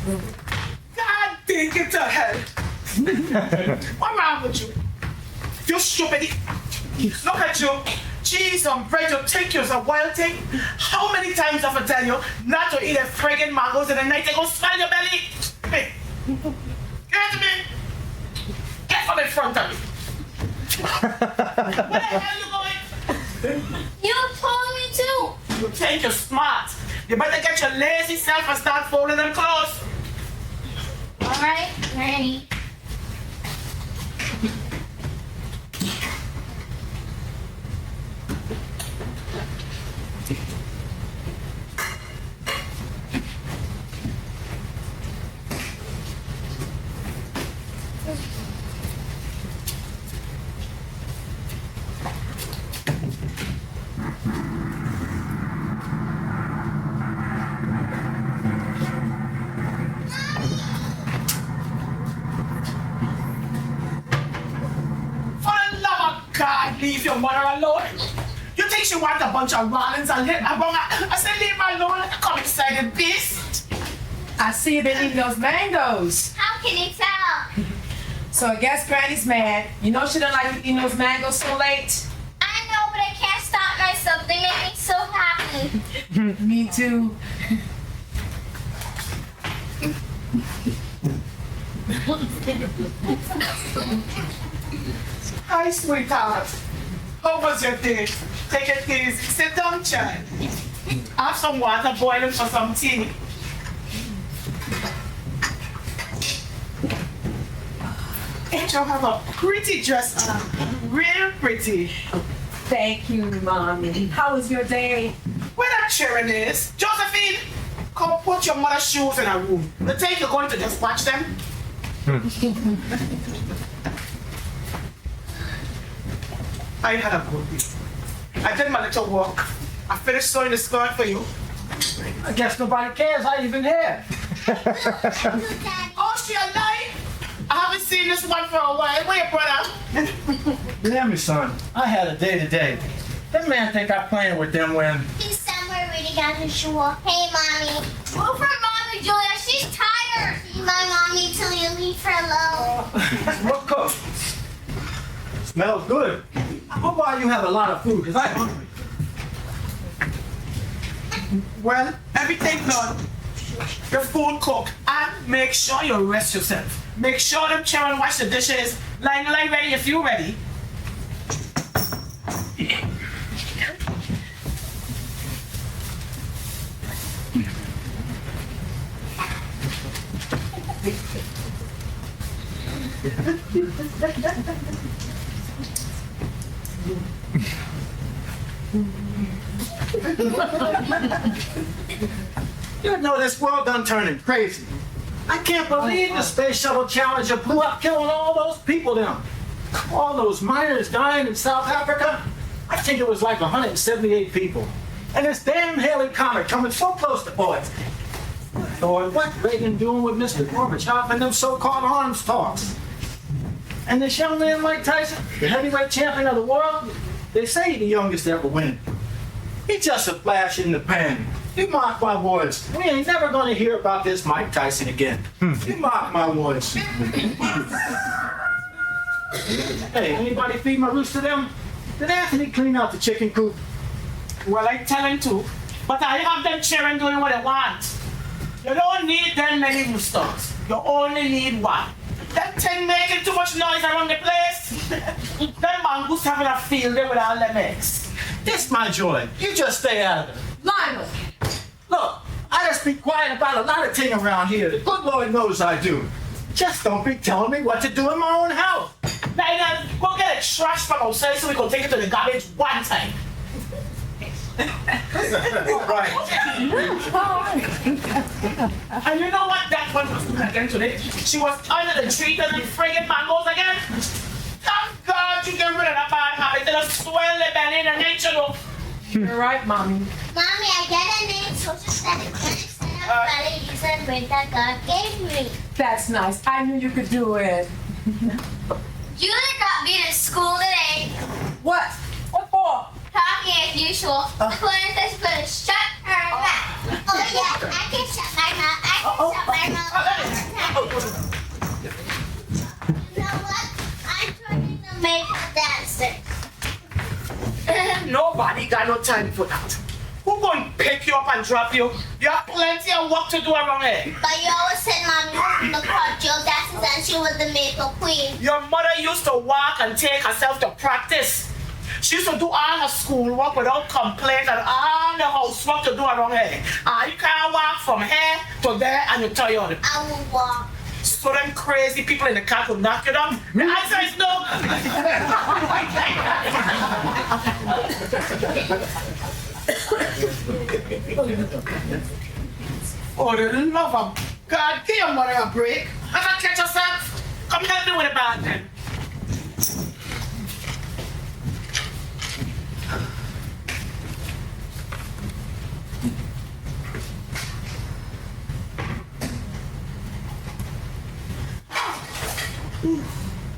God dang it to hell. What's wrong with you? You stupid. Look at you. Cheese on bread, you think you're a wild thing? How many times have I tell you not to eat a friggin' mangoes in the night? They go swell your belly. Hey, get to me. Get from in front of me. Where the hell you going? You told me to. You think you're smart. You better get your lazy self and start folding them clothes. All right, Granny. God, leave your mother alone. You think she wants a bunch of rollins and hit? I said, leave her alone. Come excited beast. I see you've been eating those mangoes. How can you tell? So I guess Granny's mad. You know she don't like eating those mangoes so late. I know, but I can't stop myself. They make me so happy. Me too. Hi, sweetheart. How was your day? Take it easy. Sit down, child. Have some water boiling for some tea. Angel have a pretty dress on. Real pretty. Thank you, Mommy. How was your day? Where that children is? Josephine, come put your mother's shoes in her room. The think you're going to just watch them? I had a good week. I did my little work. I finished sewing the skirt for you. I guess nobody cares I even here. Oh, she alive? I haven't seen this one for a while. Where your brother? Damn me, son. I had a day today. That man think I'm playing with them when... He's somewhere reading out his shoe. Hey, Mommy. Move for Mommy, Julia. She's tired. See my Mommy till you leave her alone. What cook? Smells good. I hope you have a lot of food, because I'm hungry. Well, everything done. Your food cooked. And make sure you rest yourself. Make sure them children wash the dishes. Line ready if you're ready. You know this world done turning crazy. I can't believe the Space Shuttle Challenger blew up, killing all those people down. All those miners dying in South Africa. I think it was like 178 people. And this damn Haley comet coming so close to boys. Lord, what Reagan doing with Mr. Gorbachev and them so-called arms talks? And this young man, Mike Tyson, the heavyweight champion of the world, they say the youngest to ever win. He's just a flash in the pan. You mark my words. We ain't never gonna hear about this Mike Tyson again. You mark my words. Hey, anybody feed my rooster them? Did Anthony clean out the chicken coop? Well, I tell him to. But I have them children doing what they want. You don't need them many roosters. You only need one. That thing making too much noise around the place. Them mongoose having a field day with all them eggs. This my joy. You just stay out of it. Lionel! Look, I just be quiet about a lot of things around here. The good Lord knows I do. Just don't be telling me what to do in my own house. Now, go get a trash from outside so we can take it to the garbage one time. Right. And you know what that one was doing again today? She was under the tree and the friggin' mangoes again. Thank God you get rid of that bad habit. It'll swell the belly and nature up. You're right, Mommy. Mommy, I get a name, so just that it instead of spelling, use a word that God gave me. That's nice. I knew you could do it. Julia got me to school today. What? What for? Talking as usual. Princess gonna shut her mouth. Oh yeah, I can shut my mouth. I can shut my mouth. time for that. Who gonna pick you up and drop you? You have plenty of work to do around here. But you always said mommy was the cardio dances and she was the makeup queen. Your mother used to walk and take herself to practice. She used to do all her schoolwork without complaint and all the housework to do around here. You can't walk from here to there and you're tired. I will walk. So them crazy people in the car could knock you down? The answer is no. Oh, the love of God, give your mother a break. Have a catch yourself. Come help me with the bad then.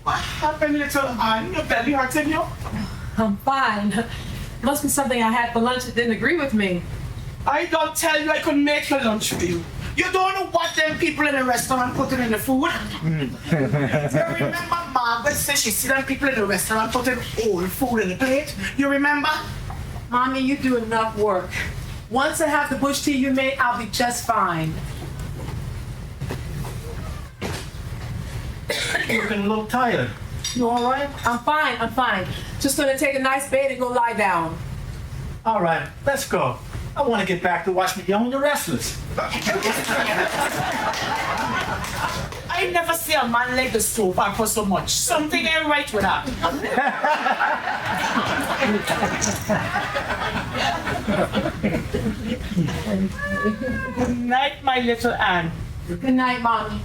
What happened, little Anne? Your belly hurting you? I'm fine. Must be something I had for lunch that didn't agree with me. I don't tell you I could make your lunch for you. You don't know what them people in the restaurant putting in the food. You remember Margaret said she see them people in the restaurant putting old food in the plate? You remember? Mommy, you do enough work. Once I have the bush tea you made, I'll be just fine. You're looking a little tired. You all right? I'm fine. Just gonna take a nice bed and go lie down. All right, let's go. I want to get back to watching Young and the Restless. I never see a man like the sofa for so much. Something ain't right with that. Good night, my little Anne. Good night, Mommy.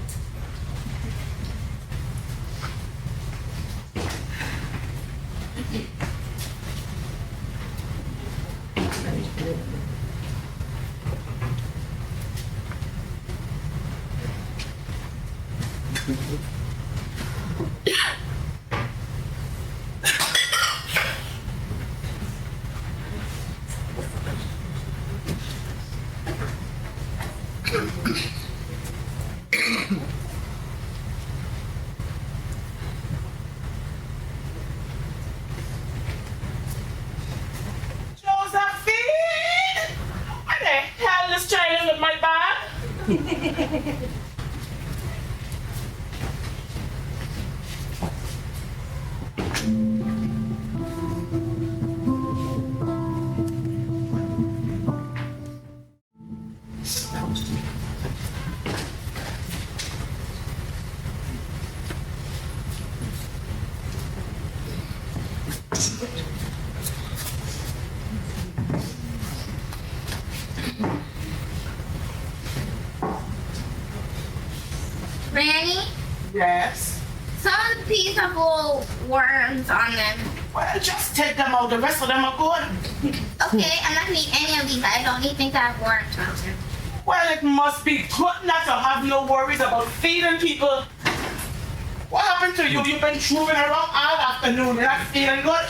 Josephine! What the hell is child with my bag? Granny, Yes. some of the peas have little worms on them. Well, just take them out. The rest of them are good. Okay, I'm not gonna eat any of these. I don't even think that have worms on them. Well, it must be good not to have no worries about feeding people. What happened to you? You've been moving around all afternoon. You're not feeling good?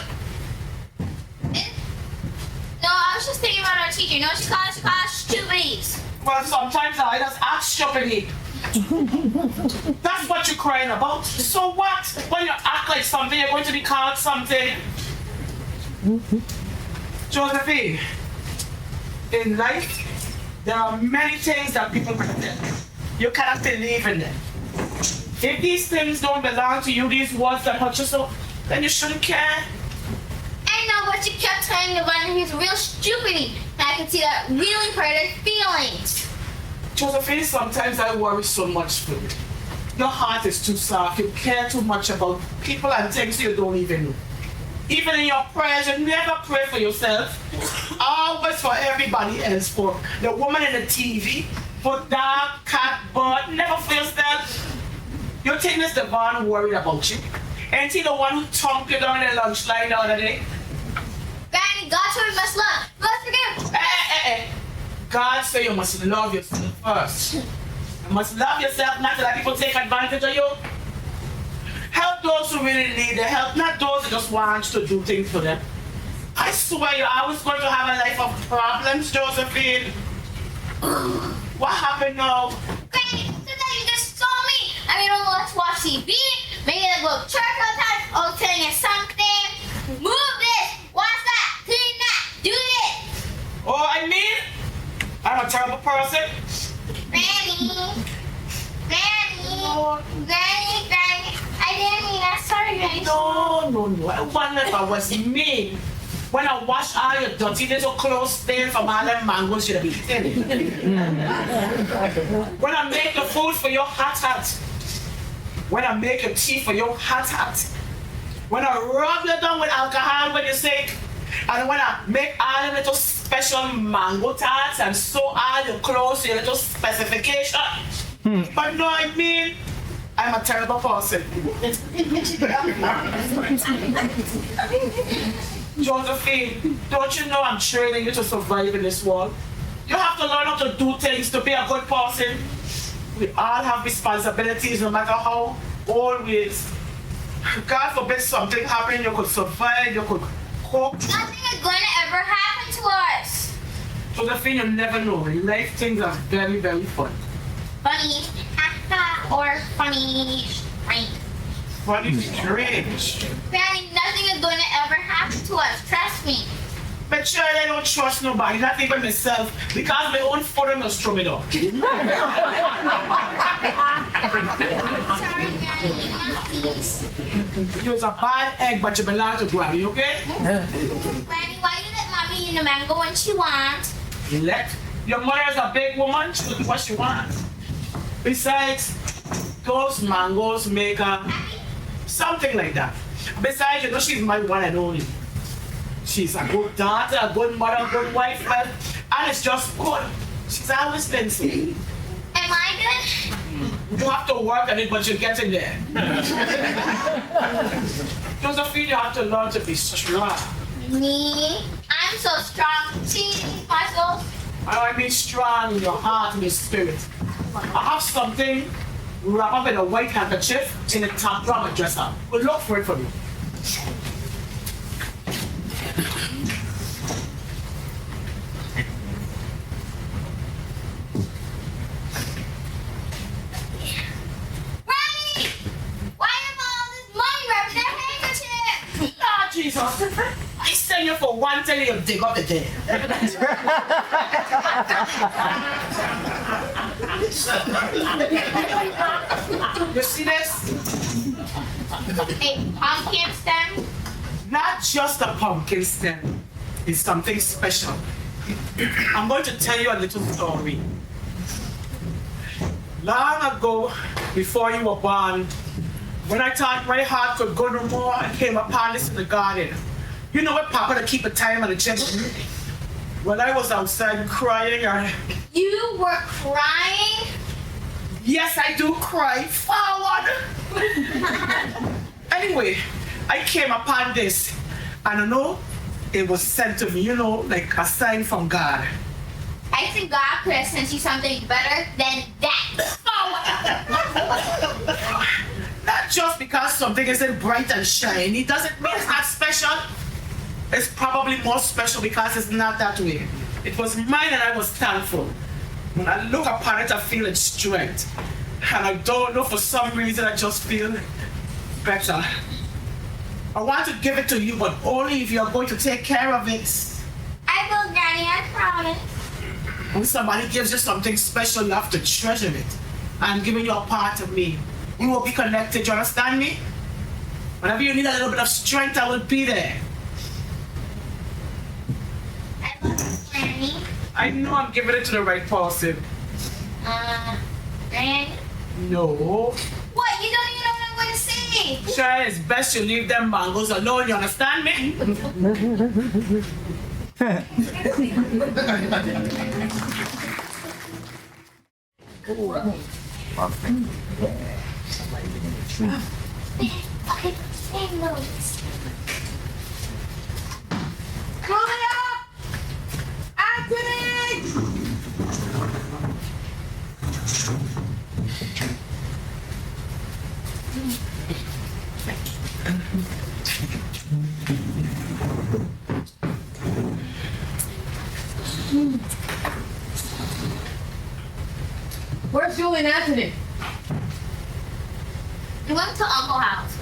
No, I was just thinking about our teacher. You know what she calls us? She calls us stupidies. Well, sometimes I just act stupidly. That's what you're crying about. So what? When you act like something, you're going to be called something. Josephine, in life, there are many things that people can do. You cannot believe in them. If these things don't belong to you, these words that hurt you so, then you shouldn't care. I know, but you kept telling me about him. He's real stupid. And I can see that really hurt his feelings. Josephine, sometimes I worry so much for you. Your heart is too soft. You care too much about people and things you don't even know. Even in your prayers, you never pray for yourself. Always for everybody else. For the woman in the TV, for dog, cat, bird, never for yourself. You think this Devon worried about you? Ain't he the one who thumped you down the lunch line the other day? Granny, God told me you must love. Let's forgive. God say you must love yourself first. You must love yourself, not to let people take advantage of you. Help those who really need the help, not those who just want you to do things for them. I swear you're always going to have a life of problems, Josephine. What happened now? Granny, today you just saw me. I mean, let's watch TV. Maybe let's go to church all the time. Oh, telling you something. Move this. Watch that. Clean that. Do this. don't know. I wonder if I was me. When I wash all your dirty little clothes stains from all them mangoes you'd be eating. When I make the food for your hot hat. When I make your tea for your hot hat. When I rub you down with alcohol when you're sick. And when I make all the little special mango tarts and sew all your clothes to your little specification. But no, I mean, I'm a terrible person. Josephine, don't you know I'm training you to survive in this world? You have to learn how to do things to be a good person. We all have responsibilities no matter how old we is. God forbid something happen, you could survive, you could cope. Nothing is going to ever happen to us. Josephine, you never know. In life, things are very, very fun. Funny, or funny, strange. Funny, strange. Granny, nothing is going to ever happen to us. Trust me. But sure, I don't trust nobody, not even myself, because my own foot must throw me down. Sorry, Granny. Please. You're a bad egg, but you belong to Granny, okay? Granny, why you let Mommy eat the mango when she wants? Your mother's a big woman, she'll do what she wants. Besides, those mangoes make her something like that. Besides, you know she's my one and only. She's a good daughter, a good mother, a good wife, and it's just good. She's always been so. Am I good? You have to work at it, but you're getting there. Josephine, you have to learn to be strong. Me? I'm so strong. See, muscles. I mean strong in your heart and your spirit. I have something wrapped up in a white handkerchief in a top drawer dresser. Well, look for it for me. Granny! Why have all this money wrapped in a handkerchief? Ah, Jesus. I send you for one thing, you dig up the dead. You see this? A pumpkin stem? Not just a pumpkin stem. It's something special. I'm going to tell you a little story. Long ago, before you were born, when I thought my heart could go no more, I came upon this in the garden. You know what, Papa, to keep a time on the gym? When I was outside crying, You were crying? yes, I do cry. Forward! Anyway, I came upon this, and I know it was sent to me, you know, like a sign from God. I think God could have sent you something better than that. Not just because something isn't bright and shiny doesn't mean it's not special. It's probably more special because it's not that way. It was mine and I was thankful. When I look upon it, I feel its strength. And I don't know, for some reason, I just feel better. I want to give it to you, but only if you're going to take care of it. I will, Granny, I promise. When somebody gives you something special, you have to treasure it. I'm giving you a part of me. We will be connected, you understand me? Whenever you need a little bit of strength, I will be there. I love you, Granny. I know I'm giving it to the right person. Granny? No. What? You don't even know what I'm going to say. Sure, it's best you leave them mangoes alone, you understand me? Okay, same notes. Julia! Anthony! Where's Julie and Anthony? We went to Uncle's house.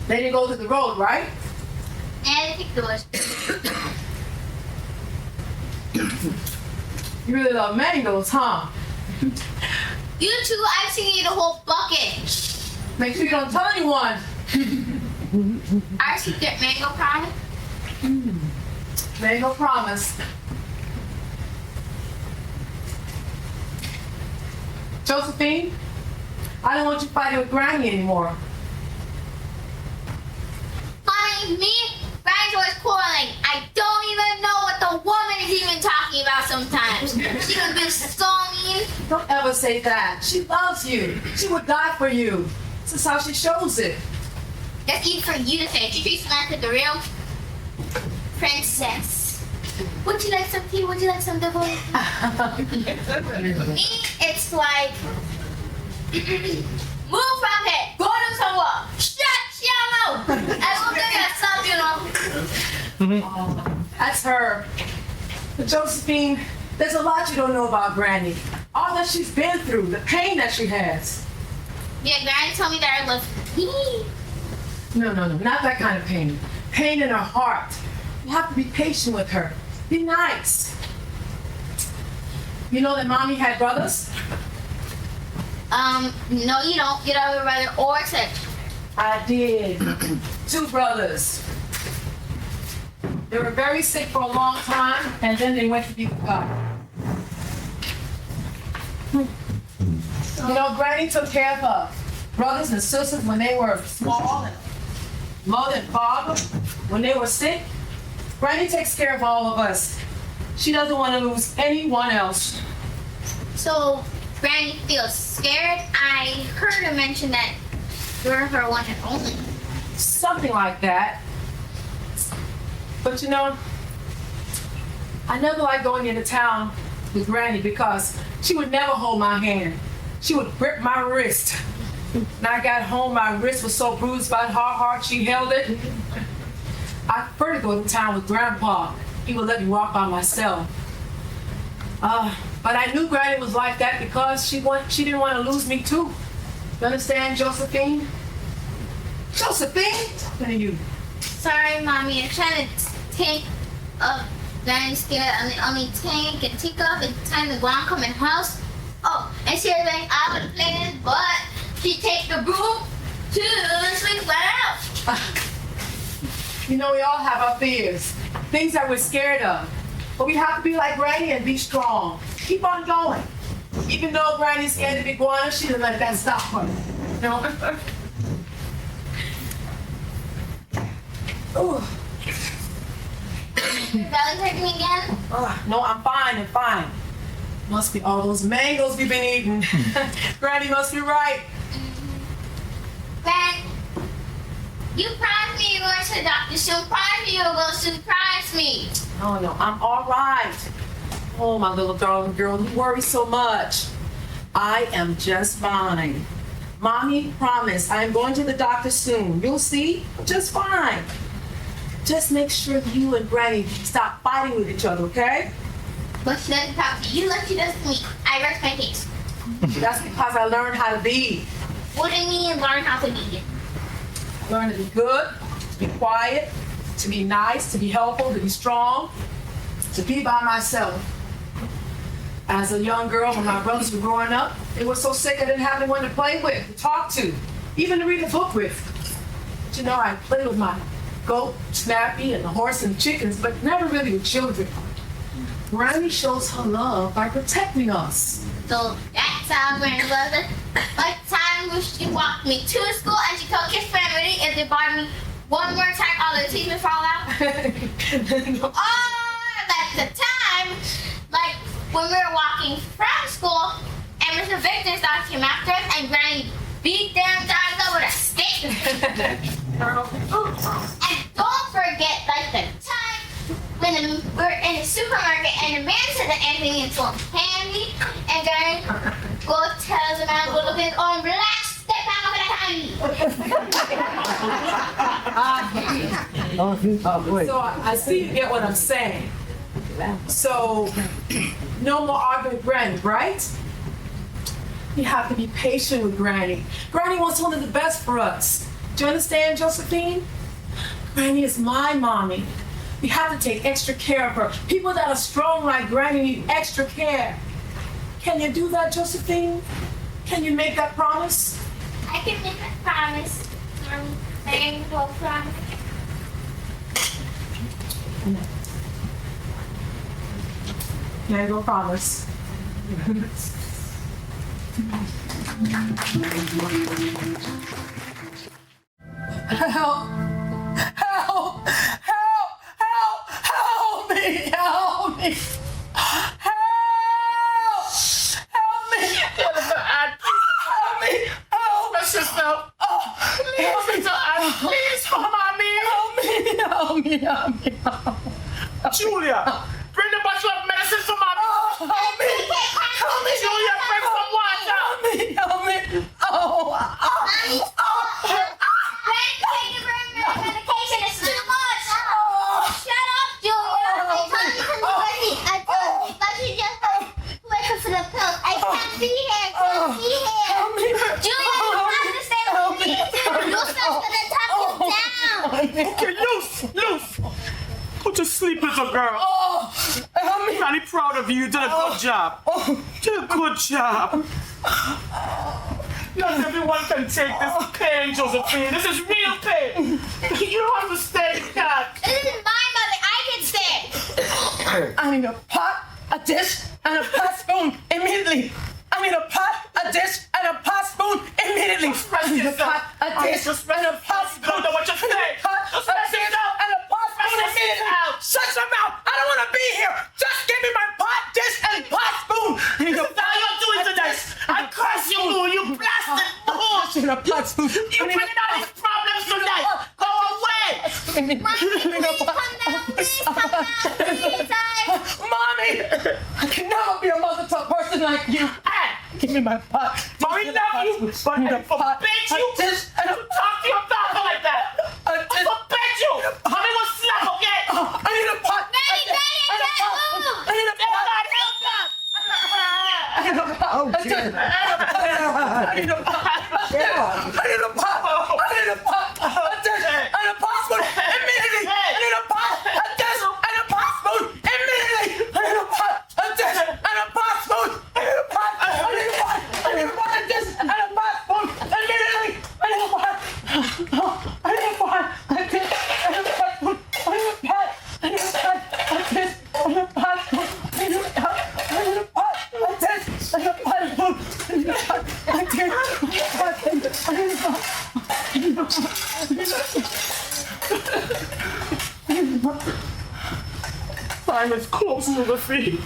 They didn't go to the road, right? And I think it was. You really love mangoes, huh? You two, I've seen you eat a whole bucket. Make sure you don't tell anyone. Our secret mango pie. Mango promise. Josephine, I don't want you fighting with Granny anymore. Honey, me, Granny's always quarreling. I don't even know what the woman is even talking about sometimes. She could be so mean. Don't ever say that. She loves you. She would die for you. This is how she shows it. That's easy for you to say. She treats me like the real princess. Would you like some tea? Would you like some double? Me, it's like, move from here. Go do some work. Shut your mouth. I will give you some, That's her. But Josephine, there's a lot you don't know about Granny. All that she's been through, the pain that she has. Yeah, Granny told me that I love me. No, not that kind of pain. Pain in her heart. You have to be patient with her. Be nice. You know that Mommy had brothers? No, you don't. You don't have a brother or sister. I did. 2 brothers. They were very sick for a long time, and then they went to be with God. You know, Granny took care of her brothers and sisters when they were small, and mother and father when they were sick. Granny takes care of all of us. She doesn't want to lose anyone else. So, Granny feels scared. I heard her mention that you're her one and only. Something like that. But you know, I never liked going into town with Granny because she would never hold my hand. She would grip my wrist. When I got home, my wrist was so bruised by how hard she held it. I prefer to go to town with Grandpa. He would let me walk by myself. But I knew Granny was like that because she didn't want to lose me too. You understand, Josephine? Josephine? What are you? Sorry, Mommy. I'm trying to take up Granny's scared. I'm the only tank and take up and time the ground come in house. Oh, and she was like, I would play this, but she take the broom to sweep that out. You know, we all have our fears, things that we're scared of. But we have to be like Granny and be strong. Keep on going. Even though Granny's scared to be going, she didn't let that stop her. You know? Ooh. Your belly hurting me again? No, I'm fine. Must be all those mangoes we've been eating. Granny must be right. Gran, you promised me you were going to the doctor. So promised you were going to surprise me. Oh, no, I'm all right. Oh, my little darling girl, you worry so much. I am just fine. Mommy promised I'm going to the doctor soon. You'll see, just fine. Just make sure you and Granny stop fighting with each other, okay? But she doesn't talk to you like she does to me. I rest my case. That's because I learned how to be. What do you mean learn how to be? Learn to be good, to be quiet, to be nice, to be helpful, to be strong, to be by myself. As a young girl, when my brothers were growing up, they were so sick I didn't have anyone to play with, to talk to, even to read a book with. But you know, I played with my goat, Snappy, and the horse and the chickens, but never really with children. Granny shows her love by protecting us. So that's how Granny loves it. Like the time when she walked me to school and she told his family if they bought me one more time, all the teeth would fall out. Oh, that's the time, like when we were walking from school and Mr. Victor's dog came after us and Granny beat them dogs up with a stick. And don't forget, like the time when we were in the supermarket and the man said that Anthony needed some candy and Granny go tell the man go look at his own black step out of that So I see you get what I'm saying. So, no more arguing with Granny, right? You have to be patient with Granny. Granny wants only the best for us. Do you understand, Josephine? Granny is my mommy. We have to take extra care of her. People that are strong like Granny need extra care. Can you do that, Josephine? Can you make that promise? I can make a promise. Thank you, friend. Can't go promise. Help! Help! Help! Help! Help me! Help me! Help! Help me! Help me! Help! Bless yourself. Please, Mr. Ann, please, mommy. Help me! Help me! Help me! Julia, bring the bottle of medicine for mommy. Help me! Help me! Julia, bring some water. Help me! Help me! Oh! Mommy, Granny, take your medication. It's too much. Shut up, Julia. I told you to leave. I thought you just wake up for the pills. I can't be here. Help me! Julia, you have to stay with me. Lucy's gonna talk you down. Okay, loose. Go to sleep, little girl. Help me! I'm really proud of you. You did a good job. You did a good job. Not everyone can take this pain, Josephine. This is real pain. You don't have to stay. You can't. This is my mother. I can stay. I need a pot, a dish, and a pot spoon immediately. I need a pot, a dish, and a pot spoon immediately. I need a pot, a dish, and a pot spoon. Don't know what you're saying. A dish, and a pot spoon immediately. Shut your mouth. I don't want to be here. Just give me my pot, dish, and pot spoon. I need a This is how you're doing today. I curse you, Lou. You blasted fool. and a pot spoon. You bringing all these problems tonight. Go away. Mommy, I can never be a mother to a person like you. Give me my pot. Mommy love you, but I forbid you to talk to your daughter like that. I forbid you. Mommy will slap, okay? I need a pot. Granny, I need a pot. I need a pot. Oh, dear. I need a pot. I need a pot. I need a pot. A dish and a pot spoon immediately. I need a pot, a dish and a pot spoon immediately. I need a pot, a dish and a pot spoon. I need a pot. I need a pot. I need a pot, a dish and a pot spoon immediately. I need a pot. I need a pot. A dish and a pot spoon. I need a pot. I need a pot. A dish and a pot spoon. I need a pot. I need a pot. A dish and a pot spoon. I need a pot. A dish and a pot. I need a pot. I need a pot. Time is close to the feet.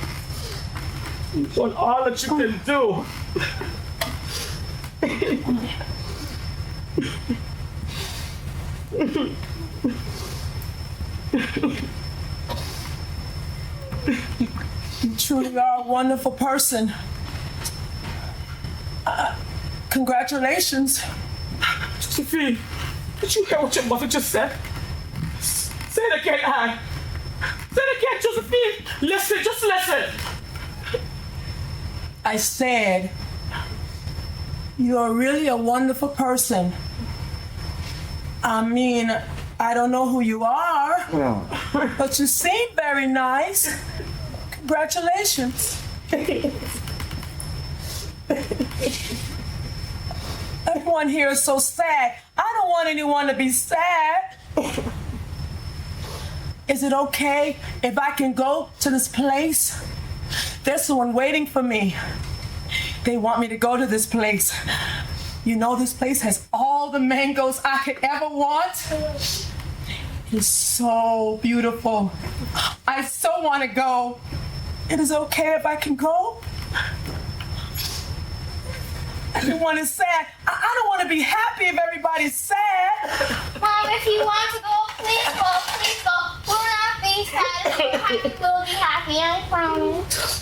You've done all that you can do. You truly are a wonderful person. Congratulations. Josephine, did you hear what your mother just said? Say it again, Anne. Say it again, Josephine. Listen, just listen. I said, you're really a wonderful person. I mean, I don't know who you are, but you seem very nice. Congratulations. Everyone here is so sad. I don't want anyone to be sad. Is it okay if I can go to this place? There's someone waiting for me. They want me to go to this place. You know, this place has all the mangoes I could ever want. It's so beautiful. I so want to go. It is okay if I can go? Everyone is sad. I don't want to be happy if everybody's sad. Mom, if you want to go, please go, please go. We'll not be sad. If you're happy, we'll be happy, I promise.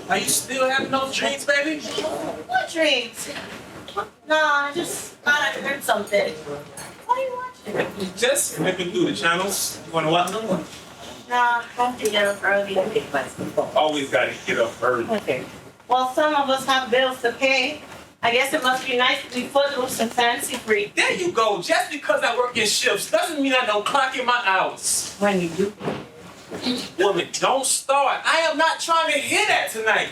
Are you still having those dreams, baby? What dreams? No, I just thought I heard something. What are you watching? Just flipping through the channels. You wanna watch them? Nah, I have to get up early. Always gotta get up early. Okay. Well, some of us have bills to pay. I guess it must be nice to be footloose and fancy free There you go. Just because I work in shifts doesn't mean I don't clock in my hours. when you do. Woman, don't start. I am not trying to hear that tonight.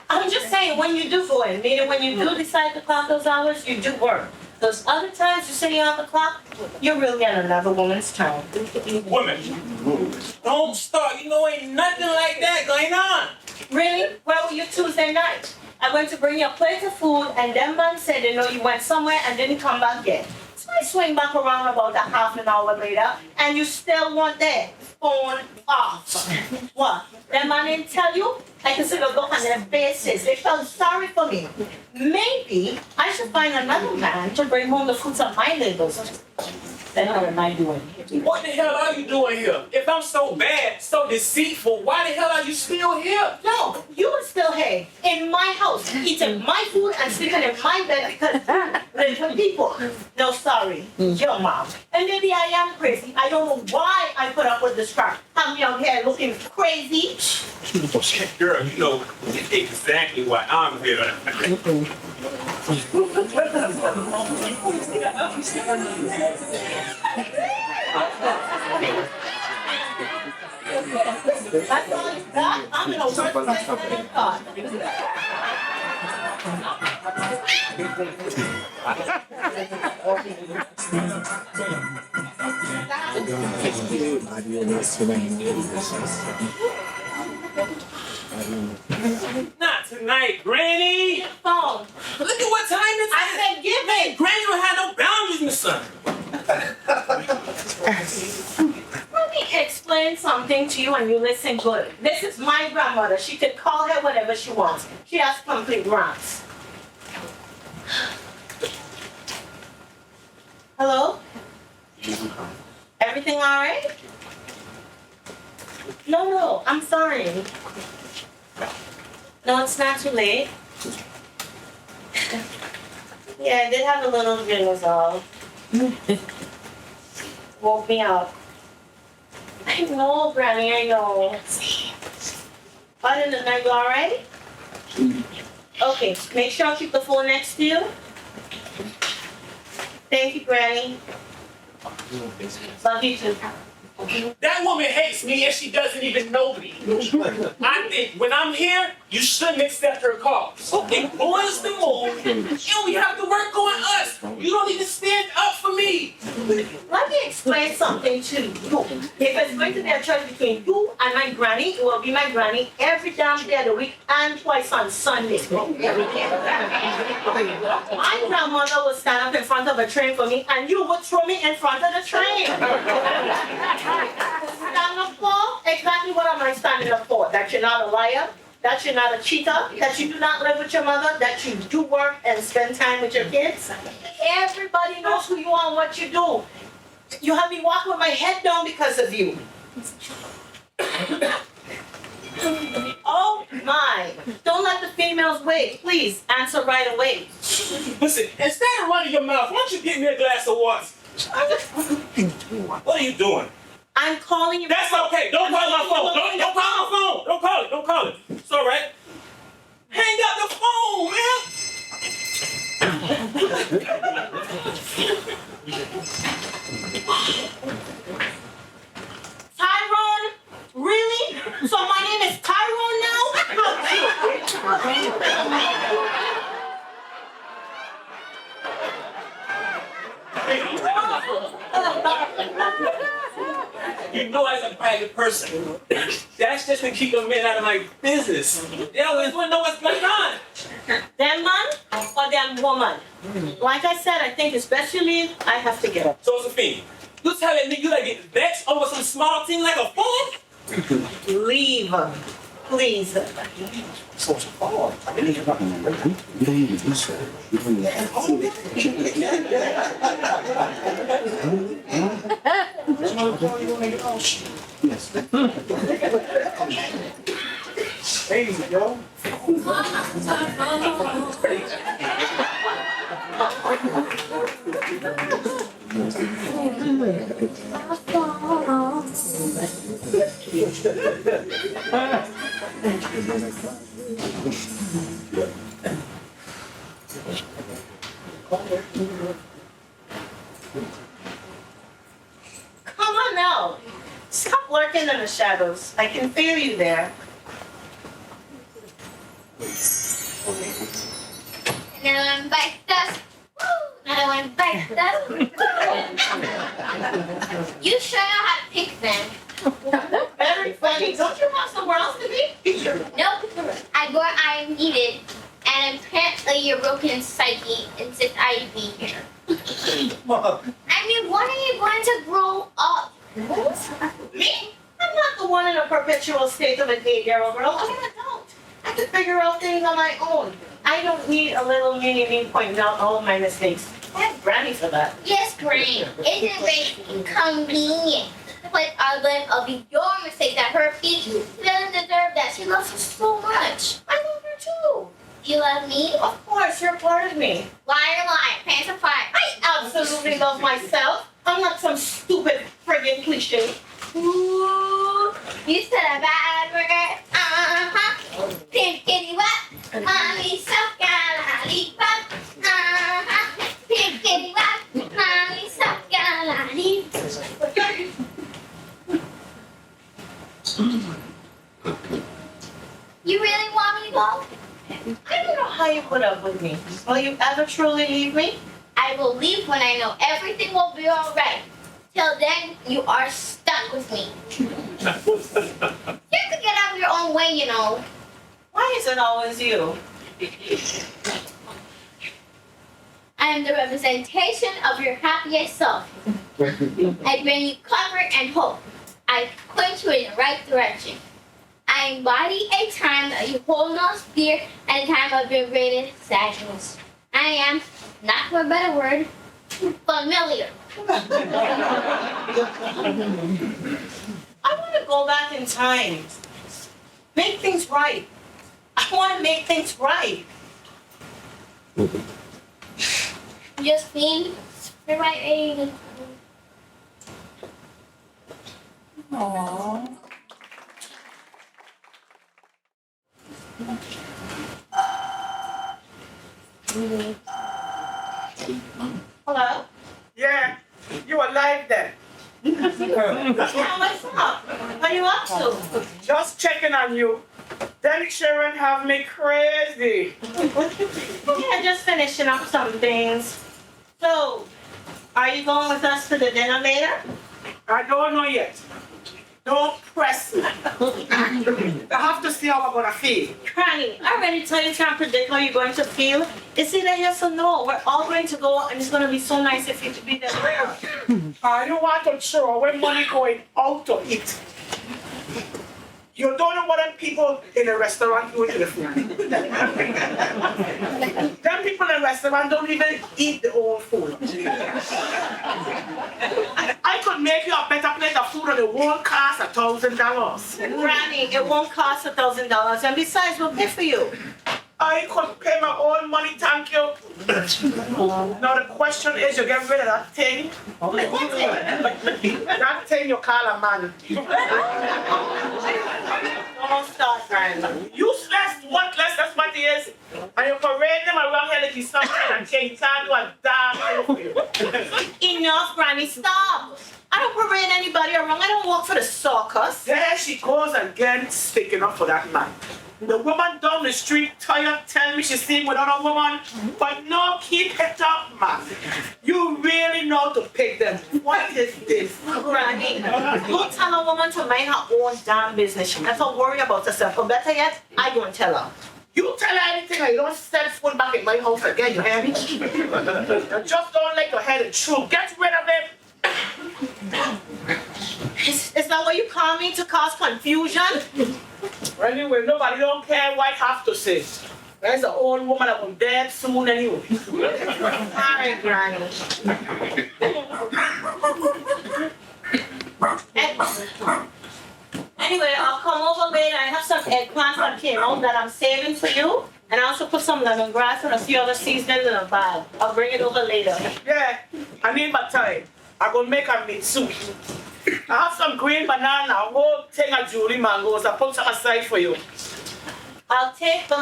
I'm just saying, when you do go in, meaning when you do decide to clock those hours, you do work. Those other times you say you're on the clock, you're really on another woman's time. Woman, don't start. You know, ain't nothing like that going on. Really? Where were you Tuesday night? I went to bring you a plate of food, and them man said they know you went somewhere and didn't come back yet. So I swing back around about a half an hour later, and you still weren't there. Phone off. What? Them man didn't tell you? I consider look on their faces. They felt sorry for me. Maybe I should find another man to bring home the fruits of my labors. Then what am I doing? What the hell are you doing here? If I'm so bad, so deceitful, why the hell are you still here? No, you were still here in my house, eating my food and sleeping in my bed because little people. No, sorry, your mom. And maybe I am crazy. I don't know why I put up with this crap. Have me out here looking crazy. Girl, you know exactly why I'm here. That's all you got? I'm in a worse place than you thought. Not tonight, Granny. Get the phone. Look at what time it is. I said give Man, it. Granny don't have no boundaries, Miss Son. Let me explain something to you and you listen good. This is my grandmother. She could call her whatever she wants. She has complete rights. Hello? Everything all right? No, I'm sorry. No, it's not too late. Yeah, I did have a little dream was all. Woke me up. I know, Granny, I know. Other than that, you all right? Okay, make sure I keep the phone next to you. Thank you, Granny. Love you too. That woman hates me and she doesn't even know me. I think when I'm here, you shouldn't accept her calls. Influence the move, and we have to work on us. You don't need to stand up for me. Let me explain something to you. If it's going to be a choice between you and my granny, it will be my granny every damn day of the week and twice on Sunday. My grandmother would stand up in front of a train for me and you would throw me in front of the train. Stand up for? Exactly what am I standing up for? That you're not a liar? That you're not a cheater? That you do not live with your mother? That you do work and spend time with your kids? Everybody knows who you are and what you do. You have me walk with my head down because of you. Oh my. Don't let the females wait. Please answer right away. Listen, instead of running your mouth, why don't you get me a glass of water? What are you doing? I'm calling you. That's okay. Don't call my phone. Don't call my phone. Don't call it. Don't call it. It's all right. Hang up the phone, man. Tyrone? Really? So my name is Tyrone now? You know as a private person. That's just to keep the men out of my business. They always want to know what's going on. Them man or them woman? Like I said, I think it's best you leave. I have to get up. Josephine, you telling me you like get vexed over some small thing like a phone? Leave. Please. There you go. Come on now. Stop lurking in the shadows. I can feel you there. Another one bites dust. Woo! Another one bites dust. You sure know how to pick them. Very funny. Don't you have somewhere else to be? Nope. I go where I am needed, and apparently your broken psyche insists I be here. I mean, when are you going to grow up? Me? I'm not the one in a perpetual state of an 8-year-old girl. I'm an adult. I have to figure out things on my own. I don't need a little mini-me pointing out all of my mistakes. I have Granny for that. Yes, Granny. Isn't it very inconvenient to put a blame of your mistake that her feet? She doesn't deserve that. She loves you so much. I love her too. You love me? Of course, you're part of me. Liar, liar, pants are fire. I absolutely love myself. I'm not some stupid friggin' cliche. Ooh, you said a bad word. Uh-huh. Pinkity wop. Mommy, so lollipop. Uh-huh. Pinkity wop. Mommy, so lollipop. You really want me to go? I don't know how you put up with me. Will you ever truly leave me? I will leave when I know everything will be alright. Till then, you are stuck with me. You could get out of your own way, you know. Why is it always you? I am the representation of your happiest self. I bring you comfort and hope. I point you in the right direction. I embody a time that you hold most dear and a time of your greatest sadness. I am, not for a better word, familiar. I want to go back in time. Make things right. I want to make things right. Just mean the right age. Aww. Hello? Yeah, you alive then? Yeah, what's up? What are you up to? Just checking on you. Them children have me crazy. Yeah, just finishing up some things. So, are you going with us to the dinner later? I don't know yet. Don't press me. I have to see how I'm gonna feel. Granny, I already told you can't predict how you're going to feel. It's either yes or no. We're all going to go, and it's going to be so nice if you to be there. I don't want to throw away money going out to eat. You don't know what them people in the restaurant do to the food. Them people in the restaurant don't even eat their own food. I could make you a better plate of food and it won't cost $1,000. Granny, it won't cost $1,000, and besides, we'll pay for you. I could pay my own money, thank you. Now the question is, you get rid of that thing? That thing you call a man. Don't start, Granny. Useless, worthless, that's what he is. And you parade them around here like he's something and can't do a damn thing for you. Enough, Granny, stop. I don't parade anybody around. I don't work for the circus. There she goes again, sticking up for that man. The woman down the street tired tell me she's seen with another woman, but no, keep it up, man. You really know to pick them. What is this? Granny, don't tell a woman to mind her own damn business. She has to worry about herself. Or better yet, I go and tell her. You tell her anything and you don't send food back in my house again, you hear me? You just don't let your head in truth. Get rid of him. Is that what you call me, to cause confusion? Anyway, nobody don't care what I have to say. There's an old woman that will dead soon anyway. Sorry, Granny. Anyway, I'll come over later. I have some eggplants that came out that I'm saving for you. And I also put some lemongrass and a few other seasonings in a bag. I'll bring it over later. Yeah, I need my time. I'm gonna make a meat soup. I have some green banana, a whole thing of Julie mangoes. I put some aside for you. I'll take the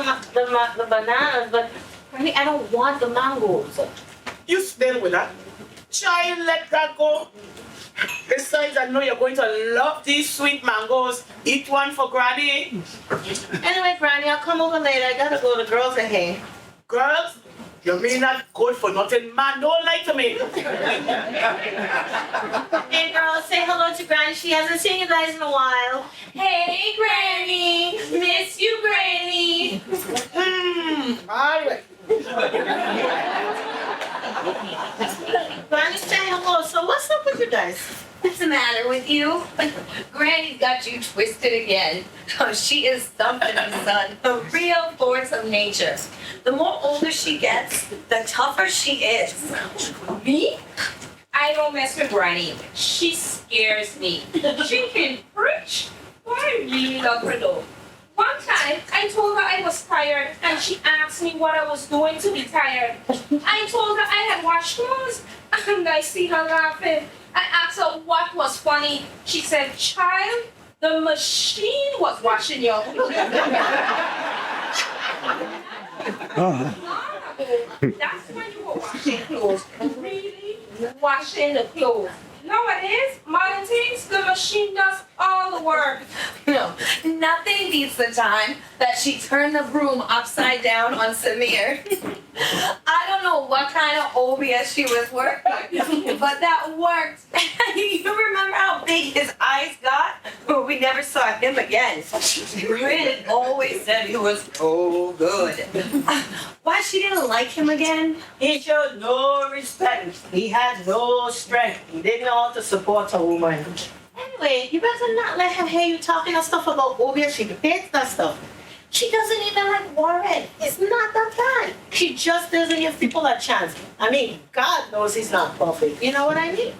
bananas, but Granny, I don't want the mangoes. You still with that? Try and let that go. Besides, I know you're going to love these sweet mangoes. Eat one for Granny. Anyway, Granny, I'll come over later. I gotta go to girls ahead. Girls, you mean that good for nothing man? Don't lie to me. Hey, girls, say hello to Granny. She hasn't seen you guys in a while. Hey, Granny. Miss you, Granny. All right. Granny, say hello. So what's up with you guys? What's the matter with you? Granny's got you twisted again. Oh, she is something, son. A real force of nature. The more older she gets, the tougher she is. Me? I don't mess with Granny. She scares me. She can preach. But I really love her though. One time, I told her I was tired and she asked me what I was doing to be tired. I told her I had washed clothes and I see her laughing. I asked her what was funny. She said, child, the machine was washing your clothes. That's when you were washing clothes. Really? Washing the clothes. Nowadays, modern things, the machine does all the work. No, nothing beats the time that she turned the broom upside down on Samir. I don't know what kind of OBS she was working, but that worked. You remember how big his eyes got? Well, we never saw him again. Granny always said he was so good. Why she didn't like him again? He showed no respect. He had no strength. He didn't know how to support a woman. Anyway, you better not let her hear you talking that stuff about Obia. She hates that stuff. She doesn't even like Warren. It's not that bad. She just doesn't give people a chance. I mean, God knows he's not perfect. You know what I mean?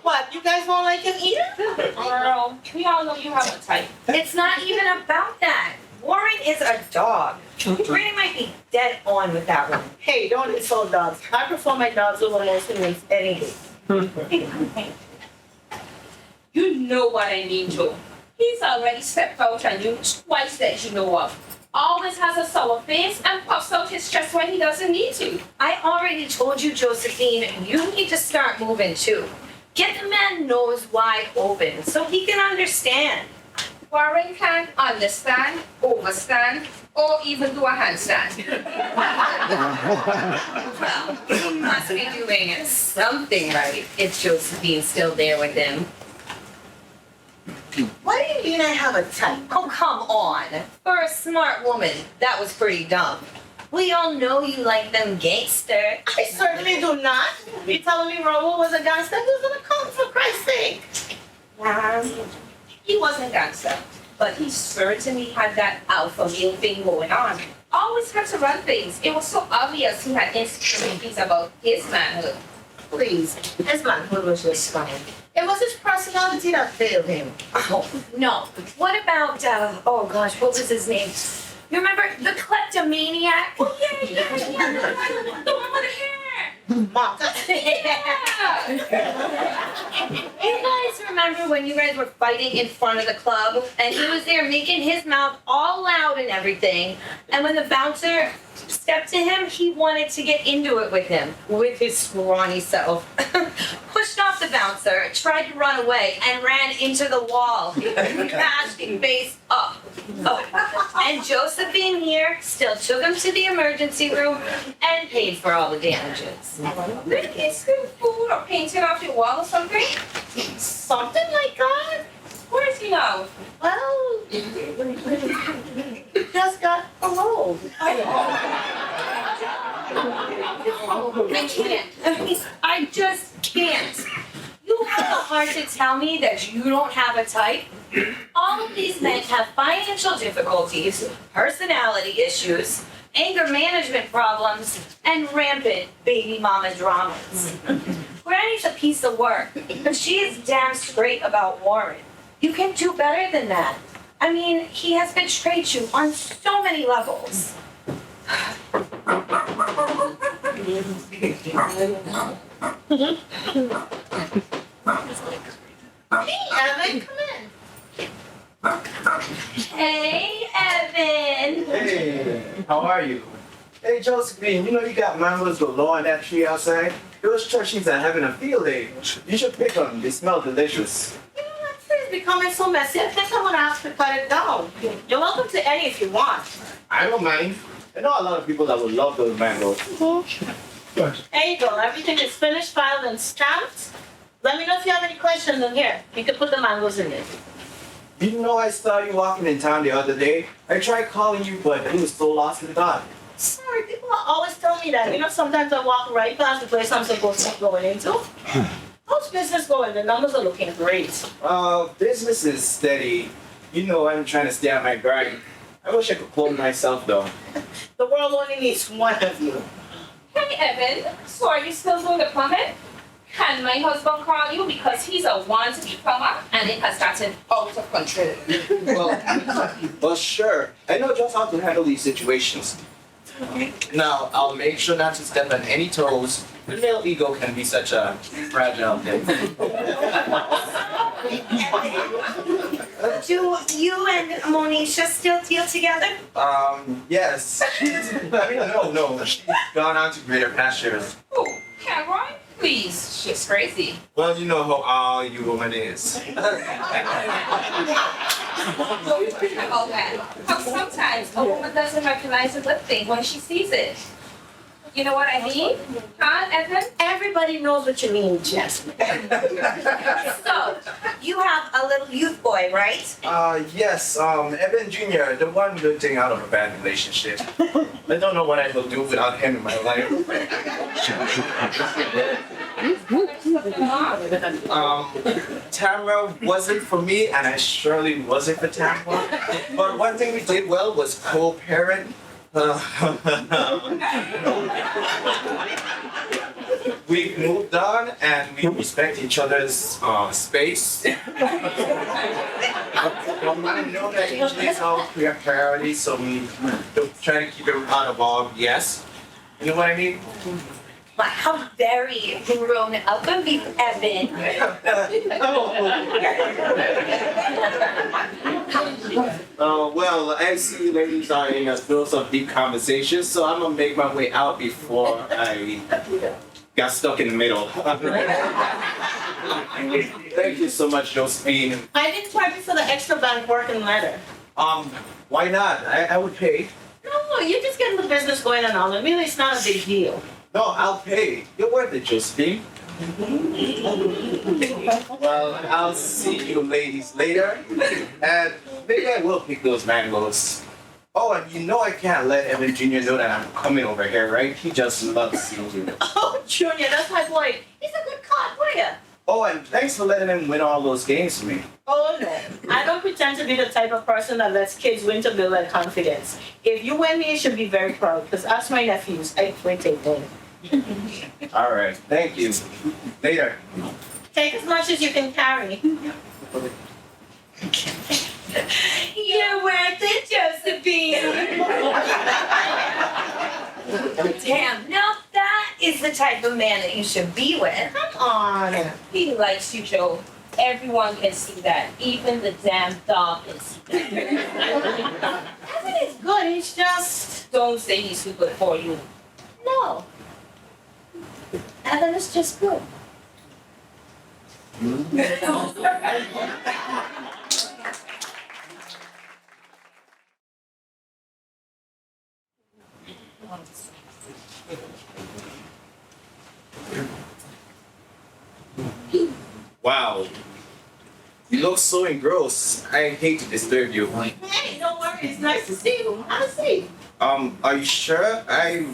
What, you guys won't like him either? Girl, we all know you have a type. It's not even about that. Warren is a dog. Granny might be dead on with that one. Hey, don't insult dogs. I prefer my dogs over most humans any day. You know what I mean, Joe. He's already stepped out on you twice that you know of. Always has a sour face and puffs out his chest when he doesn't need to. I already told you, Josephine, you need to start moving too. Get the man nose wide open so he can understand. Warren can't understand, overstand, or even do a handstand. Well, he must be doing something right if Josephine's still there with him. What do you mean I have a type? Oh, come on. For a smart woman, that was pretty dumb. We all know you like them gangster. I certainly do not. You telling me Raul was a gangster? Who's gonna come for Christ's sake? He wasn't gangster, but he certainly had that alpha male thing going on. Always had to run things. It was so obvious he had insecurities about his manhood. Please, his manhood was just fine. It was his personality that failed him. Oh, no. What about, oh gosh, what was his name? You remember the kleptomaniac? Oh, yeah. The one with the hair. Mom, You guys remember when you guys were fighting in front of the club and he was there making his mouth all loud and everything, and when the bouncer stepped to him, he wanted to get into it with him, with his scrawny self. Pushed off the bouncer, tried to run away, and ran into the wall, crashing face up. Oh. And Josephine here still took him to the emergency room and paid for all the damages. Did he steal food or painting off the wall or something? something like that? Where is he now? Well, he just got paroled. I can't. I just can't. You have the heart to tell me that you don't have a type? All of these men have financial difficulties, personality issues, anger management problems, and rampant baby mama dramas. Granny's a piece of work, but she is damn straight about Warren. You can do better than that. I mean, he has betrayed you on so many levels. Hey, Evan, come in. Hey, Evan. How are you? Hey, Josephine, you know you got mangoes galore on that tree outside? Those churches are having a field day. You should pick them. They smell delicious. You know, that tree's becoming so messy. I think I'm gonna have to cut it down. You're welcome to any if you want. I don't mind. I know a lot of people that would love those mangoes. There you go. Everything is finished, filed, and stamped. Let me know if you have any questions in here. You can put the mangoes in there. You know I saw you walking in town the other day. I tried calling you, but you was so lost in thought. Sorry, people always tell me that. You know, sometimes I walk right past the place I'm supposed to be going into. How's business going? The numbers are looking great. Business is steady. You know I'm trying to stay on my grind. I wish I could clone myself though. The world only needs one of you. Hey, Evan. So are you still doing the plumbing? Can my husband call you because he's a wanted plumber and it has gotten out of control? Well, sure. I know just how to handle these situations. Now, I'll make sure not to step on any toes. The male ego can be such a fragile thing. Do you and Monisha still deal together? Yes. No. She's gone on to greater pastures. Oh, Caroline? Please, she's crazy. Well, you know how all you woman is. Don't think about that. How sometimes a woman doesn't recognize a good thing when she sees it. You know what I mean? Huh, Evan? Everybody knows what you mean, Jasmine. So, you have a little youth boy, right? Yes, Evan Jr., the one good thing out of a bad relationship. I don't know what I will do without him in my life. Tamara wasn't for me, and I surely wasn't for Tamara. But one thing we did well was co-parent. We moved on and we respect each other's space. I know that each has our priorities, so we don't try to keep it out of our BS. You know what I mean? Wow, how very grown up of you, Evan. Well, I see you ladies are in a middle of deep conversation, so I'm gonna make my way out before I got stuck in the middle. Thank you so much, Josephine. I didn't charge you for the extra bank work and letter. Why not? I would pay. No, you're just getting the business going and all. And really, it's not a big deal. No, I'll pay. You're worth it, Josephine. Well, I'll see you ladies later. And maybe I will pick those mangoes. Oh, and you know I can't let Evan Jr. know that I'm coming over here, right? He just loves seeing you. Oh, Junior, that's my boy. He's a good card player. Oh, and thanks for letting him win all those games for me. Oh, no. I don't pretend to be the type of person that lets kids win to build their confidence. If you win me, you should be very proud, because ask my nephews. I wait take them. All right, thank you. Later. Take as much as you can carry. You're worth it, Josephine. Damn, now that is the type of man that you should be with. Come on. He likes you, Joe. Everyone can see that. Even the damn dog can see that. Evan is good. He's just... Don't say he's too good for you. No. Evan is just good. Wow. You look so engrossed. I hate to disturb you. Hey, don't worry. It's nice to see you. Have a seat. Are you sure? I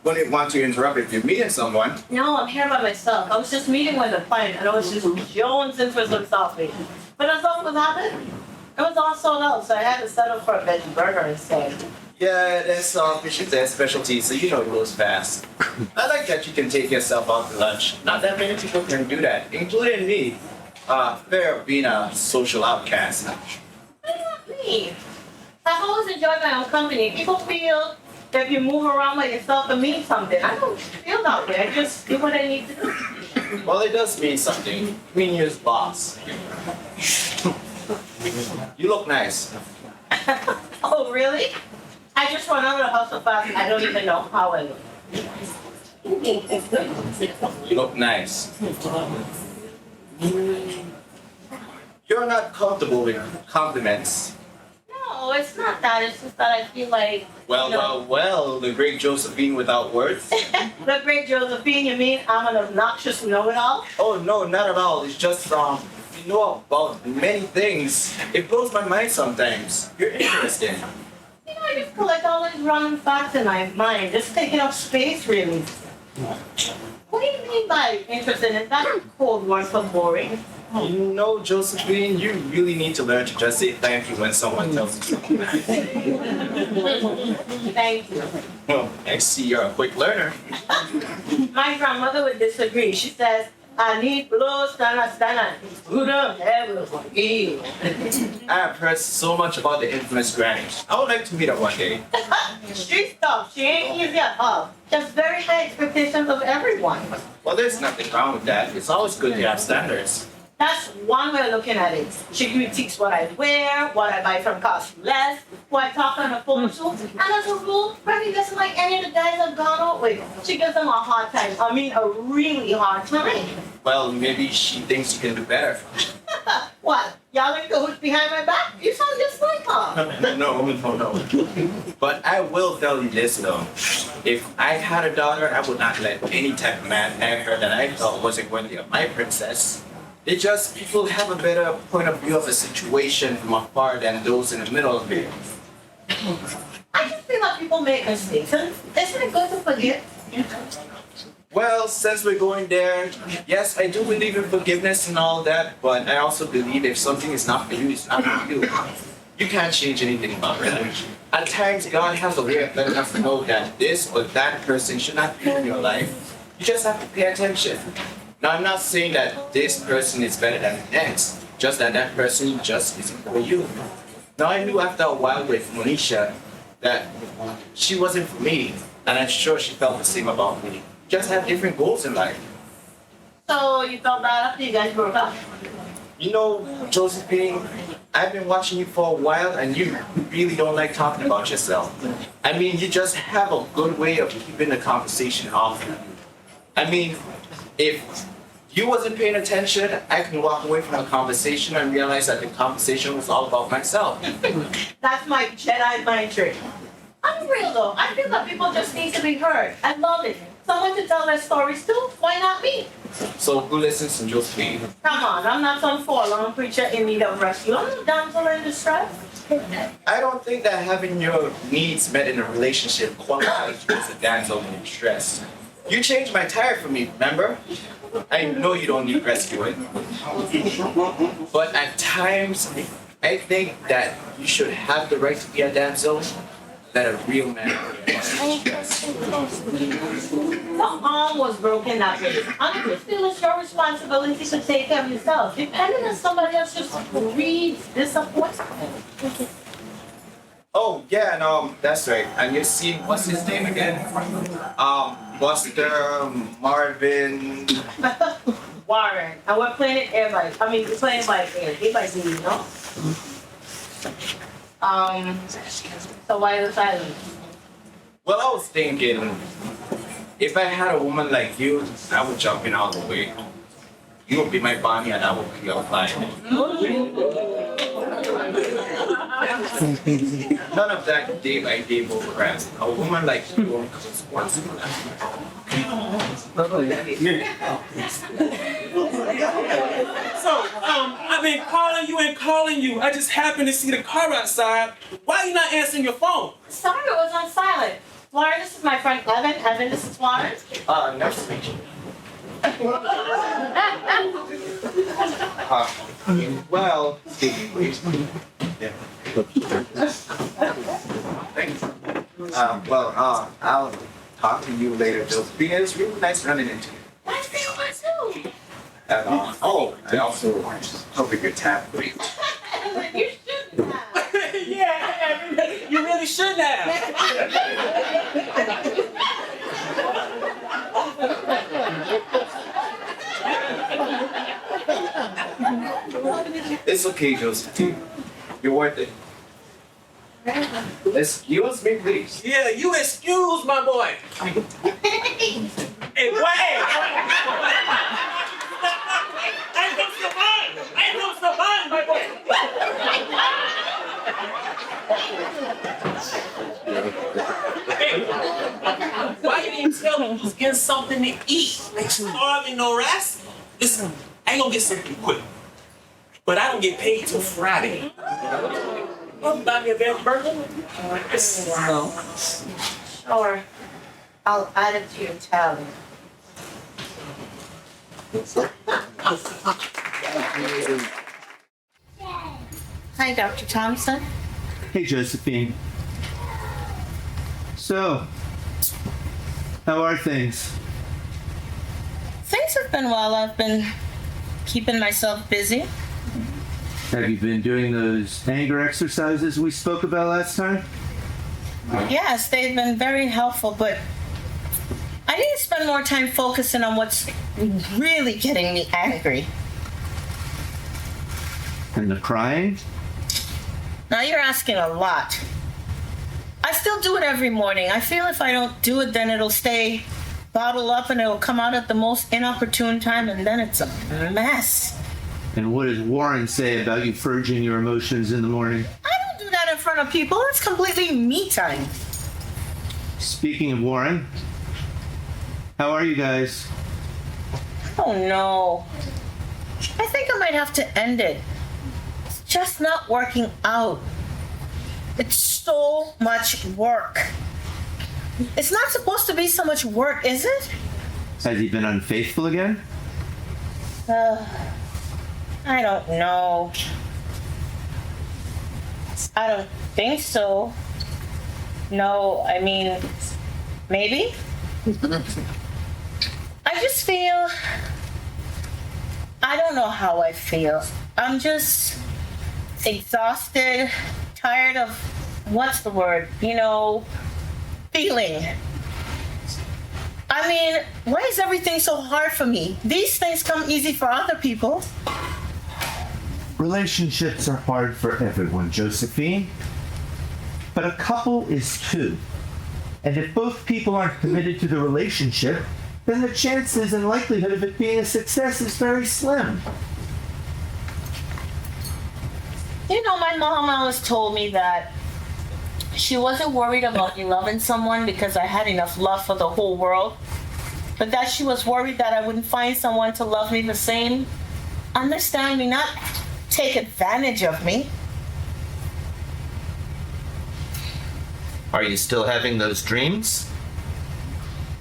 wouldn't want to interrupt if you're meeting someone. No, I'm here by myself. I was just meeting with a client and I was just jonesing for some coffee. But that's all what happened. It was all sold out, so I had to settle for a veggie burger instead. Yeah, that's fish is their specialty, so you know it goes fast. I like that you can take yourself out to lunch. Not that many people can do that, including me. Fear of being a social outcast. What do you want me? I've always enjoyed my own company. People feel that if you move around by yourself, it means something. I don't feel that way. I just do what I need to do. Well, it does mean something. It means you're his boss. You look nice. Oh, really? I just run out of the house so fast, I don't even know how I look. You look nice. You're not comfortable with compliments. No, it's not that. It's just that I feel like. Well, the great Josephine without words. The great Josephine, you mean I'm an obnoxious know-it-all? Oh, no, not at all. It's just, you know about many things. It blows my mind sometimes. You're interesting. You know, I just collect all these random facts in my mind. It's taking up space, really. What do you mean by interested in that cold word for boring? You know, Josephine, you really need to learn to just say thank you when someone tells you something nice. Thank you. Well, I see you're a quick learner. My grandmother would disagree. She says, I need blows, stand. Who the hell will forgive? I have heard so much about the infamous Granny. I would like to meet her one day. She's tough. She ain't easy at all. Just very high expectations of everyone. Well, there's nothing wrong with that. It's always good to have standards. That's one way of looking at it. She critiques what I wear, what I buy from cost less, who I talk on the phone to, and as a rule, Brandy doesn't like any of the guys I've gone out with. She gives them a hard time. I mean, a really hard time. Well, maybe she thinks you can do better. What? Y'all in cahoots behind my back? You sound just like her. No. But I will tell you this though. If I had a daughter, I would not let any type of man have her that I thought wasn't worthy of my princess. It's just people have a better point of view of a situation from afar than those in the middle of it. I just feel like people make mistakes, and isn't it good to forget? Well, since we're going there, yes, I do believe in forgiveness and all that, but I also believe if something is not for you, it's not for you. You can't change anything about it. At times, God has a way of letting us know that this or that person should not be in your life. You just have to pay attention. Now, I'm not saying that this person is better than the next, just that that person just isn't for you. Now, I knew after a while with Monisha that she wasn't for me, and I'm sure she felt the same about me. Just have different goals in life. So you felt bad after you guys broke up? You know, Josephine, I've been watching you for a while and you really don't like talking about yourself. I mean, you just have a good way of keeping the conversation off. I mean, if you wasn't paying attention, I can walk away from the conversation and realize that the conversation was all about myself. That's my Jedi mind trick. I'm real though. I feel that people just need to be heard. I love it. Someone to tell their stories too. Why not me? So who listens to Josephine? Come on, I'm not some forlorn preacher in need of rescue. I'm no damsel in distress. I don't think that having your needs met in a relationship qualifies you as a damsel in distress. You changed my tire for me, remember? I know you don't need rescuing. But at times, I think that you should have the right to be a damsel that a real man The arm was broken that way. And if you feel it's your responsibility to take care of yourself, depending on somebody else just breeds disappointment. Oh, yeah, and that's right. And you see, what's his name again? Buster, Marvin. Warren. And we're playing it air by, we're playing it by ear. Ear by ear, you know? So why the silence? Well, I was thinking, if I had a woman like you, I would jump in all the way. You would be my Bonnie and I would be your Clyde. None of that day by day bull crap. A woman like you just wants to So, I've been calling you. I just happened to see the car outside. Why are you not answering your phone? Sorry, it was on silent. Lauren, this is my friend Evan. Evan, this is Lauren. Nice to meet you. Well, yeah. Thanks. I'll talk to you later, Josephine. It's really nice running into you. Nice to meet you too. And, I also hope you get tapped. You shouldn't have. Yeah, you really should have. It's okay, Josephine. You're worth it. Excuse me, please. Yeah, you excuse my boy. Hey, boy, hey. I don't survive, my boy. Hey, why you didn't tell me you was getting something to eat? Like starving, no rest? Listen, I ain't gonna get something quick. But I don't get paid till Friday. Oh, buy me a bad burger? No. Sure. I'll add it to your tally. Hi, Dr. Thompson. Hey, Josephine. So, how are things? Things have been well. I've been keeping myself busy. Have you been doing those anger exercises we spoke about last time? Yes, they've been very helpful, but I need to spend more time focusing on what's really getting me angry. And the crying? Now you're asking a lot. I still do it every morning. I feel if I don't do it, then it'll stay bottled up and it'll come out at the most inopportune time, and then it's a mess. And what does Warren say about you purging your emotions in the morning? I don't do that in front of people. It's completely me time. Speaking of Warren, how are you guys? Oh no. I think I might have to end it. It's just not working out. It's so much work. It's not supposed to be so much work, is it? Has he been unfaithful again? I don't know. I don't think so. No, I mean, maybe? I just feel, I don't know how I feel. I'm just exhausted, tired of, what's the word? Feeling. I mean, why is everything so hard for me? These things come easy for other people. Relationships are hard for everyone, Josephine. But a couple is two. And if both people aren't committed to the relationship, then the chances and likelihood of it being a success is very slim. My mom always told me that she wasn't worried about me loving someone because I had enough love for the whole world, but that she was worried that I wouldn't find someone to love me the same, understand me, not take advantage of me. Are you still having those dreams?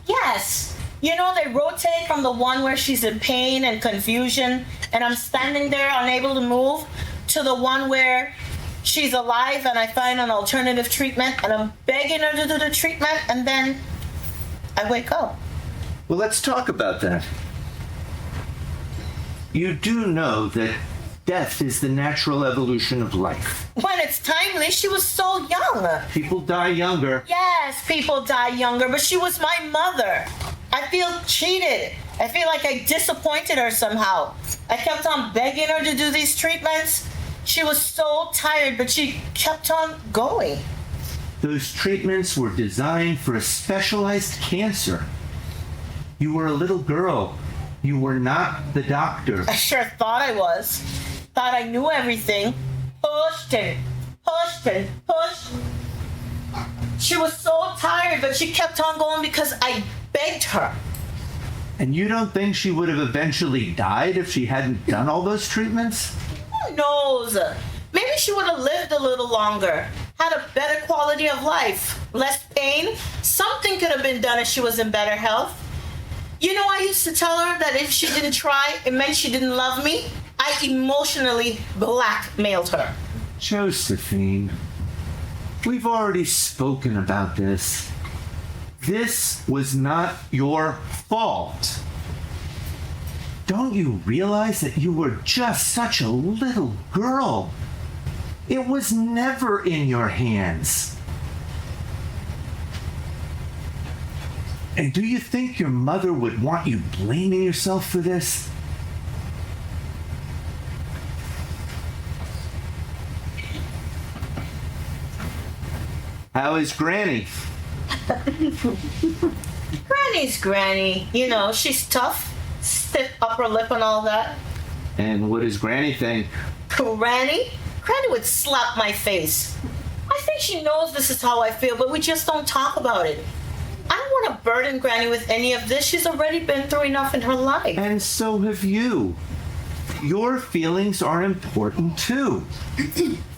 Yes. They rotate from the one where she's in pain and confusion and I'm standing there unable to move to the one where she's alive and I find an alternative treatment and I'm begging her to do the treatment and then I wake up. Well, let's talk about that. You do know that death is the natural evolution of life. When it's timely, she was so young. People die younger. Yes, people die younger, but she was my mother. I feel cheated. I feel like I disappointed her somehow. I kept on begging her to do these treatments. She was so tired, but she kept on going. Those treatments were designed for a specialized cancer. You were a little girl. You were not the doctor. I sure thought I was. Thought I knew everything. Pushed and pushed and pushed. She was so tired, but she kept on going because I begged her. And you don't think she would have eventually died if she hadn't done all those treatments? Who knows? Maybe she would have lived a little longer, had a better quality of life, less pain. Something could have been done if she was in better health. I used to tell her that if she didn't try, it meant she didn't love me. I emotionally blackmailed her. Josephine, we've already spoken about this. This was not your fault. Don't you realize that you were just such a little girl? It was never in your hands. And do you think your mother would want you blaming yourself for this? How is Granny? Granny's Granny. You know, she's tough, stiff upper lip and all that. And what does Granny think? Granny? Granny would slap my face. I think she knows this is how I feel, but we just don't talk about it. I don't want to burden Granny with any of this. She's already been through enough in her life. And so have you. Your feelings are important too.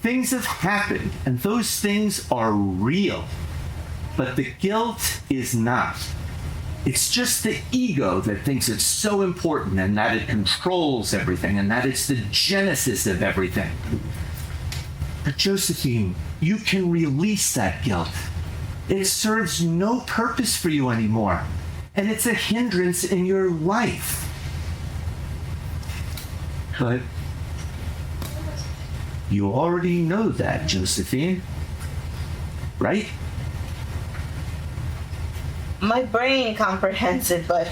Things have happened, and those things are real. But the guilt is not. It's just the ego that thinks it's so important and that it controls everything and that it's the genesis of everything. But Josephine, you can release that guilt. It serves no purpose for you anymore, and it's a hindrance in your life. But you already know that, Josephine, right? My brain comprehends it, but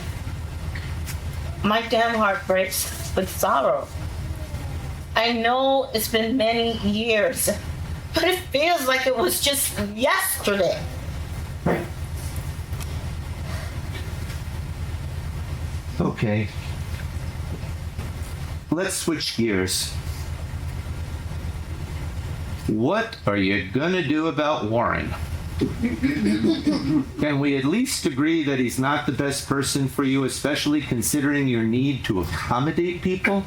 my damn heart breaks with sorrow. I know it's been many years, but it feels like it was just yesterday. Okay. Let's switch gears. What are you gonna do about Warren? Can we at least agree that he's not the best person for you, especially considering your need to accommodate people?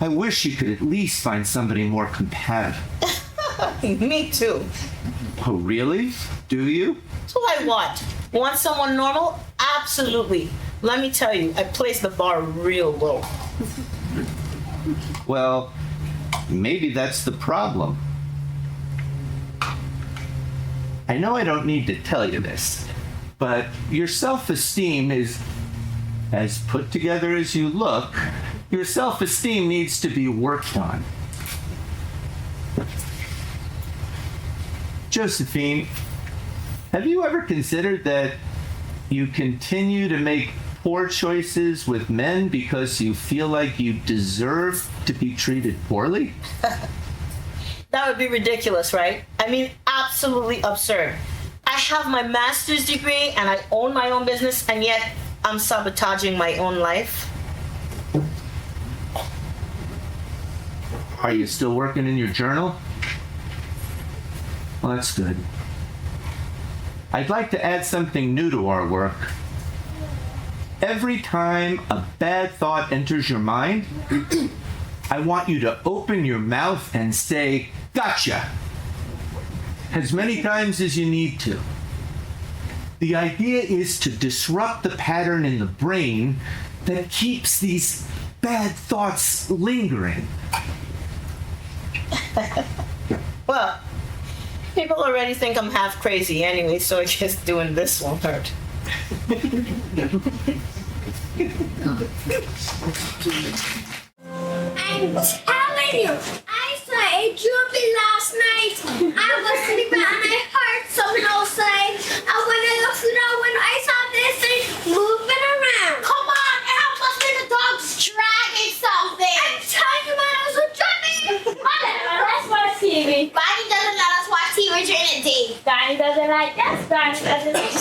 I wish you could at least find somebody more compatible. Me too. Oh, really? Do you? That's what I want. Want someone normal? Absolutely. Let me tell you, I placed the bar real low. Well, maybe that's the problem. I know I don't need to tell you this, but your self-esteem is as put together as you look. Your self-esteem needs to be worked on. Josephine, have you ever considered that you continue to make poor choices with men because you feel like you deserve to be treated poorly? That would be ridiculous, right? I mean, absolutely absurd. I have my master's degree and I own my own business, and yet I'm sabotaging my own life. Are you still working in your journal? Well, that's good. I'd like to add something new to our work. Every time a bad thought enters your mind, I want you to open your mouth and say, "Gotcha," as many times as you need to. The idea is to disrupt the pattern in the brain that keeps these bad thoughts lingering. Well, people already think I'm half crazy anyway, so I guess doing this won't hurt. I'm telling you, I saw a jumpy last night. I was sleeping and I heard something outside. And when I looked through the window, I saw this thing moving around. Come on, it must be the dog's dragging something. I'm telling you, man, I was so jumpy. Whatever, let's watch TV. Bonnie doesn't let us watch TV during the day. Bonnie doesn't like this. Bonnie doesn't like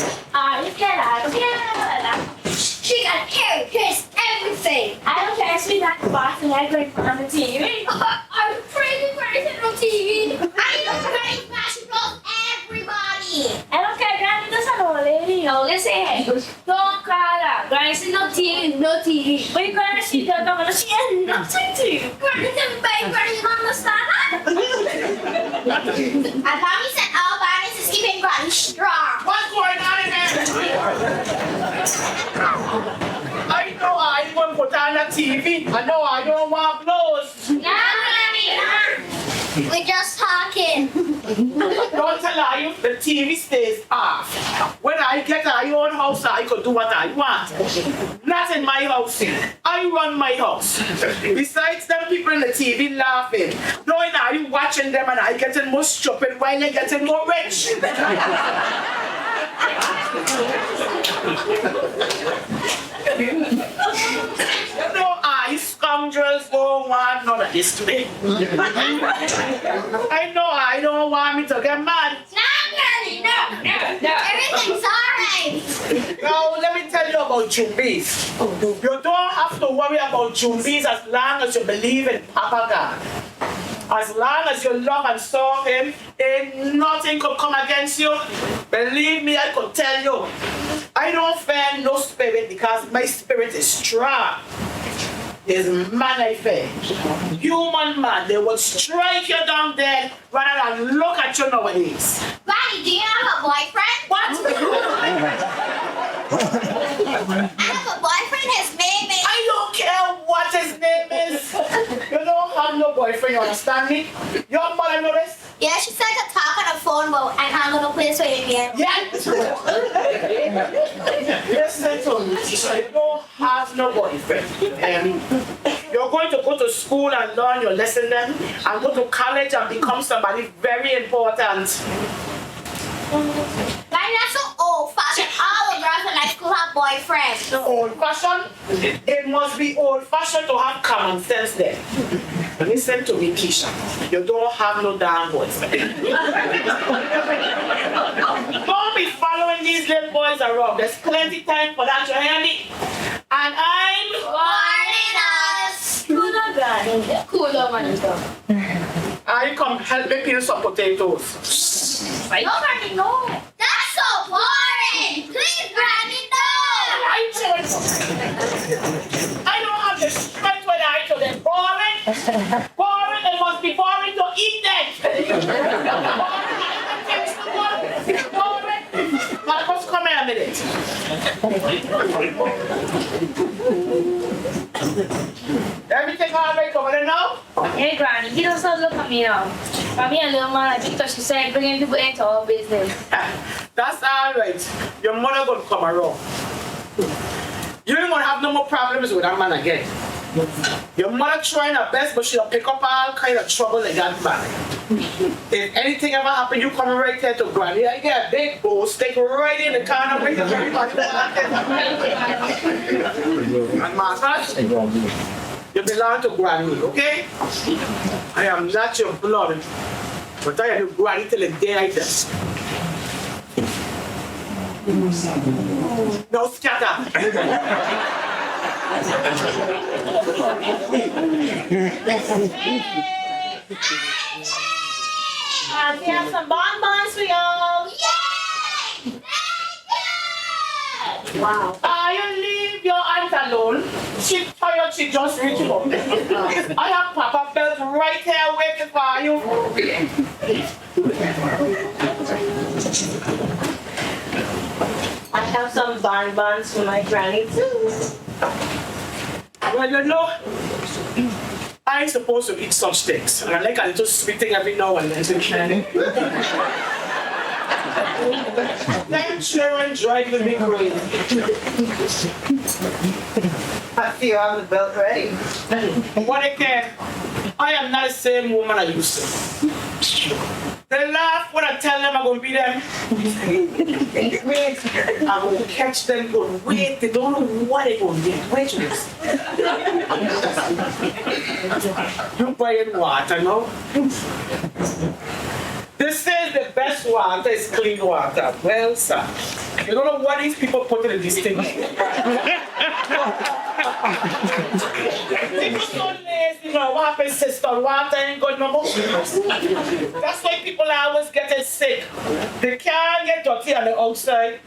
She got hair, kiss, everything. I don't care. She's not bossing everything on the TV. I'm crazy on TV. I know Granny fashion rolls everybody. I don't care. Granny doesn't know, lady. No, listen. Don't call out. Granny says no TV, no TV. But Granny, she doesn't know. She has nothing to you. Granny said, baby, Granny, you don't understand that? And Mommy said all bodies is keeping Granny strong. What's going on in there? I know I won't put on the TV. I know I don't want blows. Yeah, Granny. We're just talking. Don't tell you, the TV stays off. When I get my own house, I could do what I want. Not in my house. I run my house. Besides them people in the TV laughing, knowing are you watching them and I getting more stupid while they getting more rich. You know, I scum scoundrels don't want none of this today. I don't want me to get mad. No, Granny, no. Everything's alright. Now, let me tell you about Jumbies. You don't have to worry about Jumbies as long as you believe in Papa God. As long as you love and serve him, ain't nothing could come against you. Believe me, I could tell you. I don't fear no spirit because my spirit is strong. There's man I fear. Human man, they will strike you down dead rather than look at you nowadays. Granny, do you have a boyfriend? What? I have a boyfriend, his name is... I don't care what his name is. You don't have no boyfriend, you understand me? Your mother know this? Yeah, she said to talk on the phone but and I'm gonna play this with him. Yes. Listen to me. You don't have no boyfriend. You're going to go to school and learn your lesson then, and go to college and become somebody very important. Granny, that's so old-fashioned. All the girls in my school have boyfriends. Old-fashioned? It must be old-fashioned to have common sense then. Listen to me, Keisha. You don't have no damn boyfriend. Don't be following these little boys around. There's plenty time for that, you hear me? And I'm Warning us. Cooler, Granny. Cooler one. I come help me peel some potatoes. No, Granny, no. That's so boring. Please, Granny, no. I don't have the strength when I tell them boring. Boring, it must be boring to eat them. Boring. Marcos, come here a minute. Everything all right over there now? Hey, Granny, you don't so look at me now. For me, a little man, I think she said bringing people into our business. That's all right. Your mother gonna come around. You ain't gonna have no more problems with that man again. Your mother trying her best, but she'll pick up all kind of trouble in that man. If anything ever happen, you come right here to Granny. I get a big bowl, stick right in the corner, bring everybody back. And Marcus, you belong to Granny, okay? I am not your blood, but I am your Granny till the day I die. No scatter. We have some bonbons for y'all. Yay! Thank you! Wow. You leave your aunt alone. She tired, she just reached up. I have Papa Belt right here waiting for you. I have some bonbons for my granny too. Well, you know, I ain't supposed to eat such things. And I like a little sweet thing every now and then. Them children driving me crazy. I feel I'm the belt ready. What again? I am not the same woman I used to. They laugh when I tell them I'm going to be them. I'm going to catch them good. Wait, they don't know what they're going to get. Wait, you buying water, no? This is the best water, is clean water. Well, sir, you don't know what these people put in these things. People so lazy, you know, what happens, sister? Water ain't good no more. That's why people are always getting sick. They can't get dirty on the outside.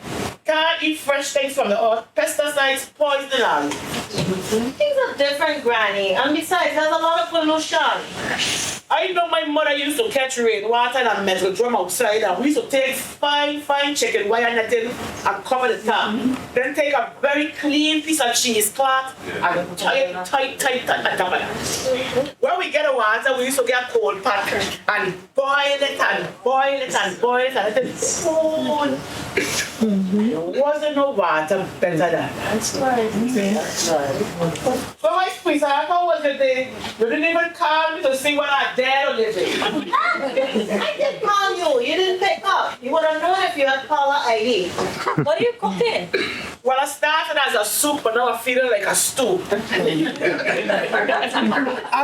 Can't eat fresh things from the earth. Pesticides, poison and Things are different, Granny. And besides, there's a lot of pollution. I know my mother used to catch rainwater in a metal drum outside, and we used to take fine chicken wire netting and cover the top. Then take a very clean piece of cheesecloth and tie it tight on top of that. When we get the water, we used to get a cold pot and boil it and boil it and boil it and let it spoon. There wasn't no water better than that. That's right. That's right. So my sweetheart, how was your day? You didn't even call me to see whether I dead or living. I did call you. You didn't pick up. You would have known if you had caller ID. What are you cooking? Well, I started as a soup, but now I'm feeling like a stew. I'm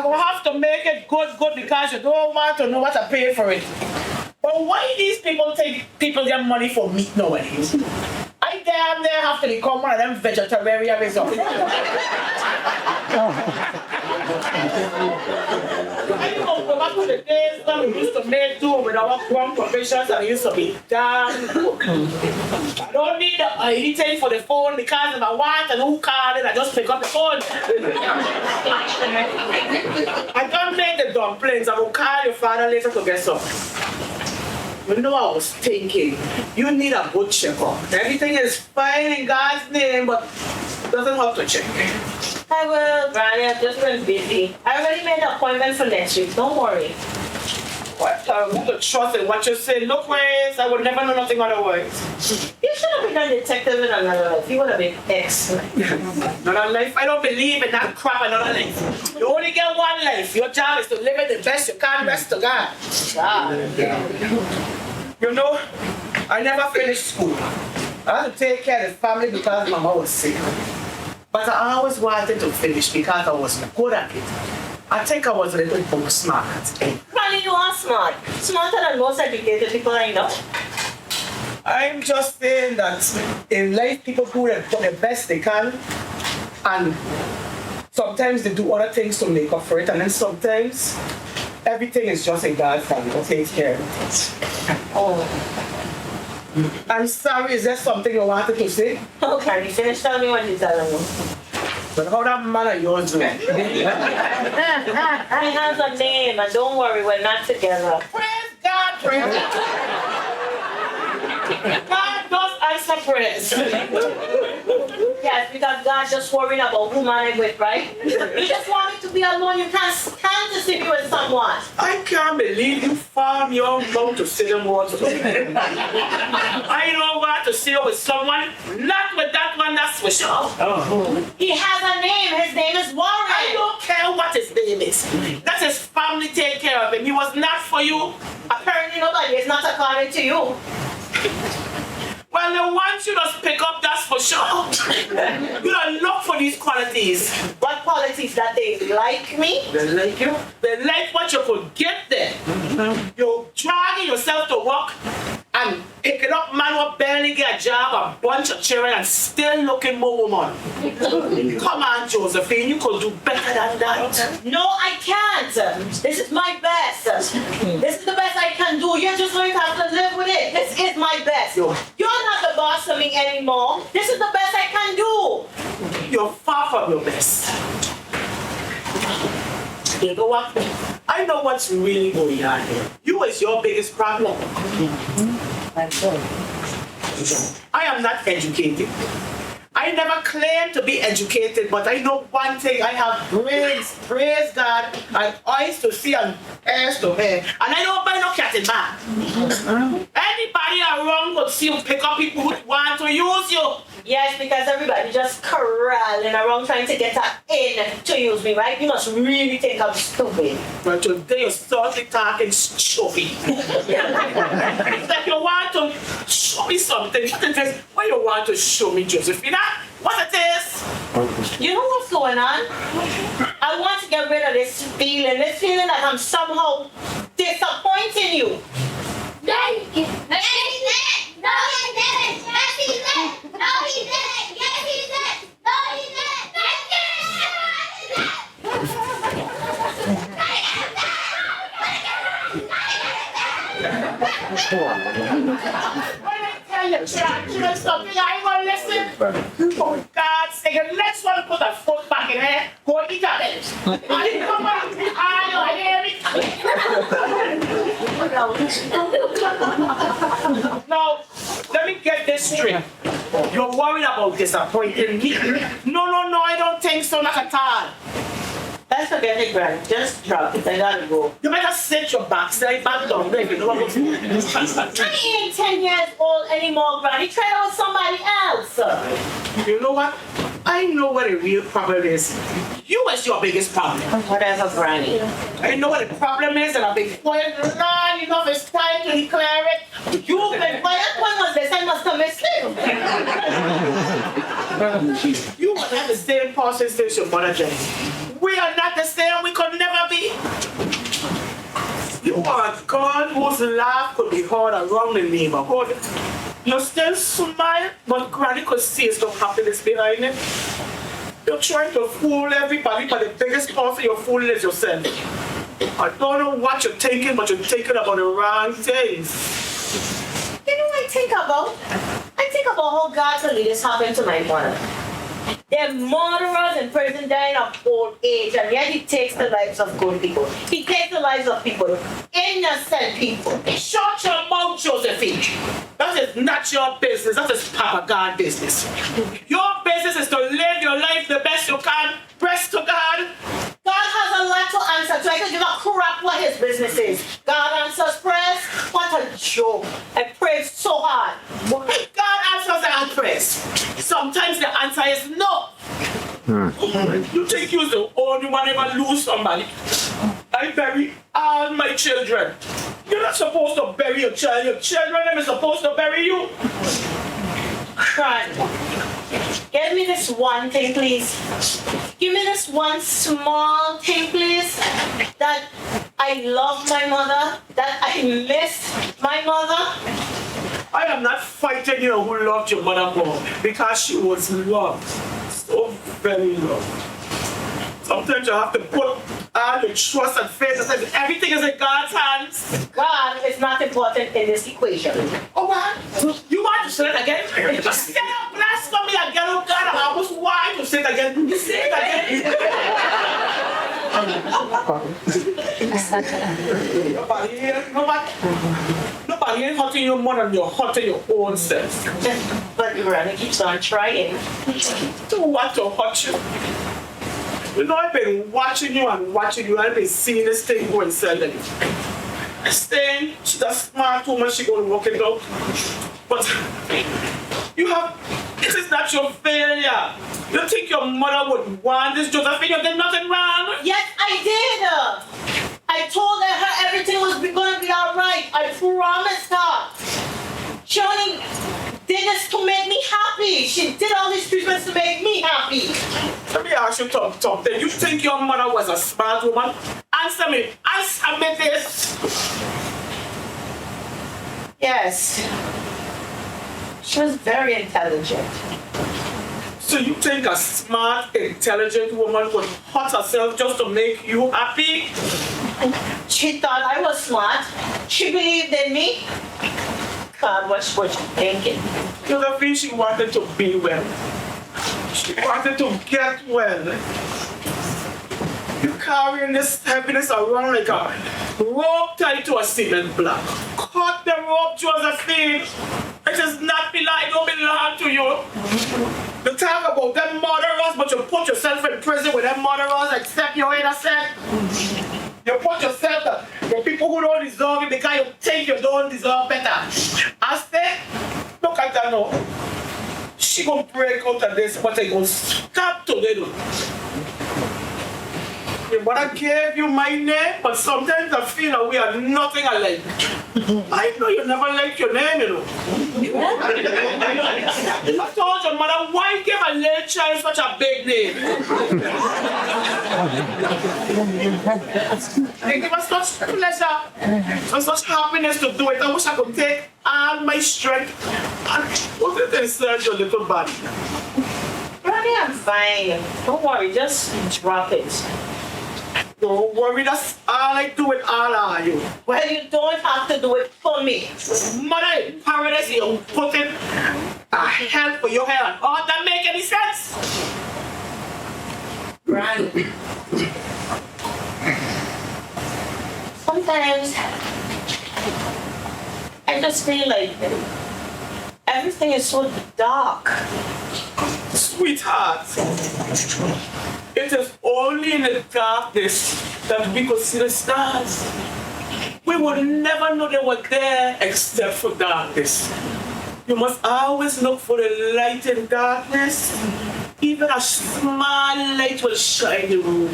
gonna have to make it good because you don't want to know what I pay for it. But why these people take people their money for meat nowadays? I damn near have to become one of them vegetarians. I don't go back to the days when we used to make do with our grown provisions and it used to be damn good. I don't need the anything for the phone because if I want a new card, I just pick up the phone. I don't make the dumplings. I will call your father later to get some. You know, I was thinking, you need a good checkup. Everything is fine in God's name, but doesn't have to check. I will, Granny. I've just been busy. I already made an appointment for next week. Don't worry. What? Who could trust in what you say? Look, ways, I would never know nothing otherwise. You should have been a detective in another life. You would have been excellent. Another life? I don't believe in that crap, another life. You only get one life. Your job is to live it the best you can, best to God. You know, I never finished school. I had to take care of the family because my mom was sick. But I always wanted to finish because I was good at it. I think I was a little book smart. Granny, you are smart. Smarter than most educated people I know. I'm just saying that in life people do the best they can, and sometimes they do other things to make up for it, and then sometimes everything is just in God's hand. He takes care of it. Oh. I'm sorry, is there something you wanted to say? Okay, you finish telling me what you're telling me. But how that man of yours doing? He has a name, and don't worry, we're not together. Praise God, praise God. God does answer prayers. Yes, because God just worrying about who I'm with, right? You just want me to be alone. You can't stand to see me with someone. I can't believe you farm your mouth to sit and watch. I don't want to sit with someone, not with that one, that's for sure. Oh. He has a name. His name is Warren. I don't care what his name is. That's his family take care of him. He was not for you. Apparently nobody is not according to you. Well, they want you to pick up, that's for sure. You don't look for these qualities. What qualities? That they like me? They like you. They like what you could get there. You're dragging yourself to work and picking up man who barely get a job, a bunch of children, and still looking more woman. Come on, Josephine, you could do better than that. No, I can't. This is my best. This is the best I can do. You're just going to have to live with it. This is my best. You're not the boss of me anymore. This is the best I can do. You're far from your best. You know what? I know what's really going on here. You is your biggest problem. I am not educated. I never claimed to be educated, but I know one thing. I have brains, praise God, and eyes to see and ears to hear. And I don't buy no cat in bag. Anybody around could see you pick up people who want to use you. Yes, because everybody just corralling around trying to get her in to use me, right? You must really think I'm stupid. But today you're starting talking stupid. Like you want to show me something. What it is? What you want to show me, Josephina? What it is? You know what's going on? I want to get rid of this feeling that I'm somehow disappointing you. No, he didn't. No, he didn't. No, he didn't. Yes, he did. No, he didn't. Yes, he did. No, he didn't. You something I won't listen. For God's sake, let's one put a foot back in here. Go eat at it. I didn't come back. I hear me. Now, let me get this straight. You're worried about disappointing me. No, I don't think so, not at all. Let's forget it, Granny. Just drop it. I gotta go. You better sit your backside back down there if you know what I'm saying. I ain't 10 years old anymore, Granny. Try it with somebody else. You know what? I know what the real problem is. You is your biggest problem. Whatever, Granny. I know what the problem is, and I've been quiet long enough. It's time to declare it. You've been quiet. When was this? I must have missed it. You will have the same person since your mother died. We are not the same. We could never be. You are a God whose laugh could be heard around the neighborhood. You still smile, but Granny could see some happiness behind it. You're trying to fool everybody, but the biggest person you're fooling is yourself. I don't know what you're thinking, but you're thinking about the wrong things. You know what I think about? I think about how God will lead this happen to my mother. They're murderers in prison dying of old age, and yet he takes the lives of good people. He takes the lives of people, innocent people. Shut your mouth, Josephine. That is not your business. That is Papa God's business. Your business is to live your life the best you can. Rest to God. God has a lot to answer to. I don't give a crap what his business is. God answers prayers. What a joke. I prayed so hard. God answers our prayers. Sometimes the answer is no. You think you're the only one ever lose somebody? I bury all my children. You're not supposed to bury your child. Your children are supposed to bury you. Crying. Give me this one thing, please. Give me this one small thing, please. That I love my mother. That I miss my mother. I am not fighting you who loved your mother more, because she was loved. So very loved. Sometimes you have to put all your trust and faith and everything is in God's hands. God is not important in this equation. Oh, what? You want to say it again? Say a blasphemy again, oh God. I almost want to say it again. You say it again. Nobody here, nobody ain't hurting your mother, and you're hurting your own self. But Granny keeps on trying. Don't want to hurt you. You know, I've been watching you and I've been seeing this thing go inside of you. Staying, she's a smart woman, she's going to work it out. But this is not your failure. You think your mother would want this, Josephine? You did nothing wrong. Yes, I did. I told her everything was going to be all right. I promised her. She only did this to make me happy. She did all these treatments to make me happy. Let me ask you something. You think your mother was a smart woman? Answer me. Answer me this. Yes. She was very intelligent. So you think a smart, intelligent woman would hurt herself just to make you happy? She thought I was smart. She believed in me. God, what was she thinking? Josephine, she wanted to be well. She wanted to get well. You're carrying this heaviness around like a rope tied to a cement block. Cut the rope, Josephine. It does not belong, it don't belong to you. You talk about them murderers, but you put yourself in prison with them murderers, except you're innocent. You put yourself with people who don't deserve it because you think you don't deserve better. Instead, look at that now. She gonna break out of this, but it gonna stop today though. Your mother gave you my name, but sometimes I feel that we are nothing alike. I know you never liked your name, you know. I told your mother, why give a little child such a big name? It gave us such pleasure and such happiness to do it. I wish I could take all my strength and put it inside your little body. Granny, I'm fine. Don't worry, just drop it. Don't worry, that's all I do with all of you. Well, you don't have to do it for me. Mother in paradise, you're putting a hell for your hair. Oh, that make any sense? Granny. Sometimes I just feel like everything is so dark. Sweetheart, It is only in the darkness that we could see the stars. We would never know they were there except for darkness. You must always look for the light in darkness. Even a small light will shine the room.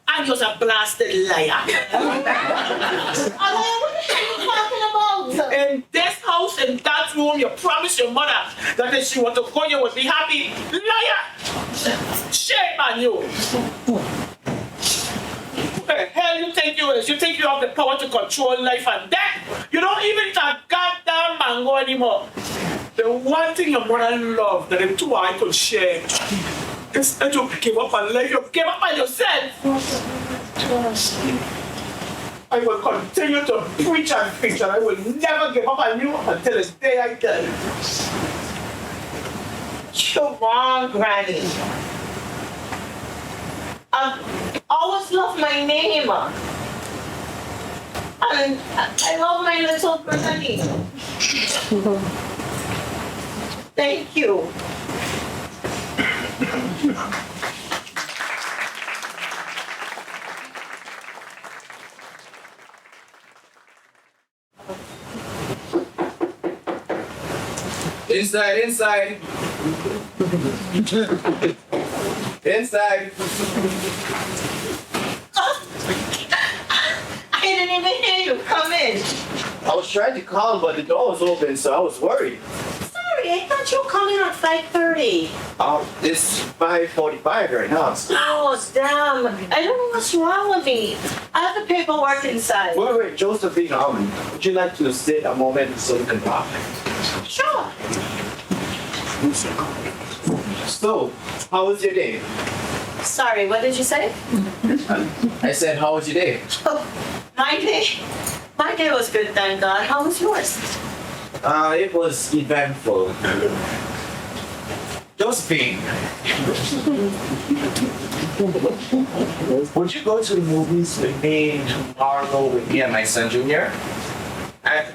And you're a blasted liar. What the hell are you talking about? In this house, in that room, you promised your mother that if she were to go, you would be happy. Liar! Shame on you! Who the hell you think you is? You think you have the power to control life and death? You don't even eat a goddamn mango anymore. The one thing your mother loved that the two I could share is that you give up on life, you give up on yourself. I will continue to preach and preach, and I will never give up on you until the day I die. You're wrong, Granny. I always love my name. And I love my little Granny. Thank you. Inside, inside. Inside. I didn't even hear you. Come in. I was trying to call, but the door was open, so I was worried. Sorry, I thought you were coming at 5:30. It's 5:45 right now. Oh, damn. I don't know what's wrong with me. I have the paperwork inside. Wait, Josephine, would you like to sit a moment so we can talk? Sure. So, how was your day? Sorry, what did you say? I said, how was your day? Oh, my day? My day was good, thank God. How was yours? It was eventful. Josephine, would you go to the movies with me tomorrow with me and my son Junior?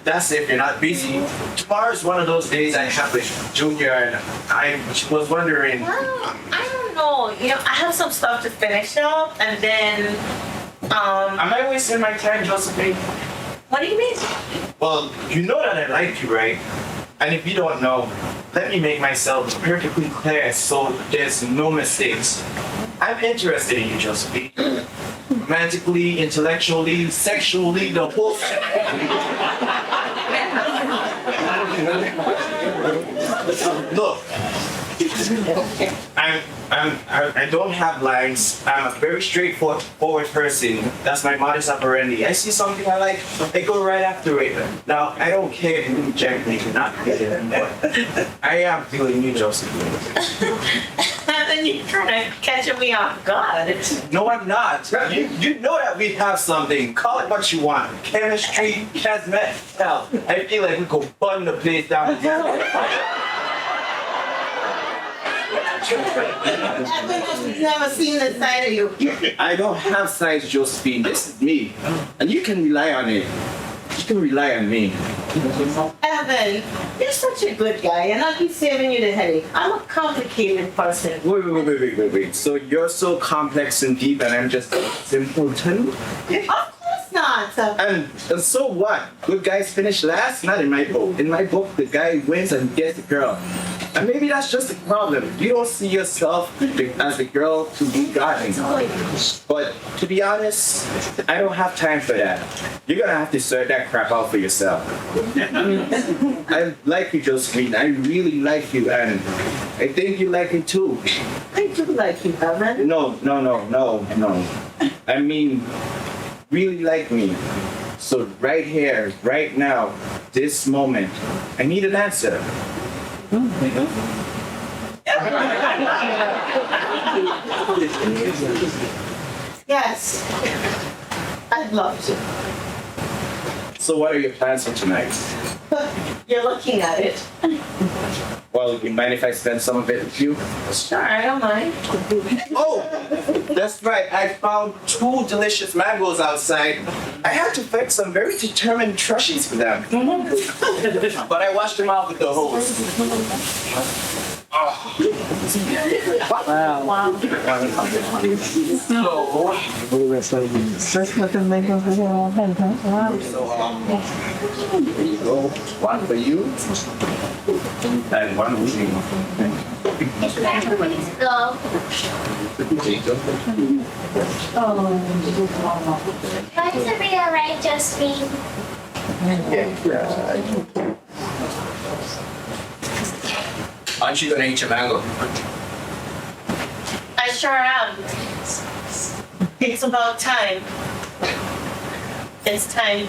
That's if you're not busy. Tomorrow is one of those days I have with Junior, and I was wondering. Well, I don't know. I have some stuff to finish up, and then, Am I wasting my time, Josephine? what do you mean? Well, you know that I like you, right? And if you don't know, let me make myself perfectly clear so there's no mistakes. I'm interested in you, Josephine. Romantically, intellectually, sexually, the whole Look, I don't have lines. I'm a very straightforward person. That's my modus operandi. I see something I like, I go right after it. Now, I don't care if you reject me or not, but I am feeling you, Josephine. And then you're trying to catch me off guard. No, I'm not. You know that we have something. Call it what you want. Chemistry, Kesmet, hell. I feel like we could burn the place down. I've never seen the side of you. I don't have size, Josephine. This is me. And you can rely on it. You can rely on me. Evan, you're such a good guy, and I'll be saving you the headache. I'm a complicated person. Wait. So you're so complex and deep, and I'm just a simpleton? Of course not. And so what? Good guys finish last? Not in my book. In my book, the guy wins and gets the girl. And maybe that's just the problem. You don't see yourself as the girl to be gotten. But to be honest, I don't have time for that. You're gonna have to sort that crap out for yourself. I like you, Josephine. I really like you, and I think you like me too. I do like you, Evan. No. I mean, really like me. So right here, right now, this moment, I need an answer. Yes. I'd love to. So what are your plans for tonight? You're looking at it. Well, you mind if I spend some of it with you? Sure, I don't mind. Oh, That's right. I found 2 delicious mangoes outside. I had to fetch some very determined trushies for them. But I washed them out with the hose. Here you go. One for you. And one for you. So, going to be alright, Josephine. Aren't you gonna eat your mango? I sure am. It's about time. It's time.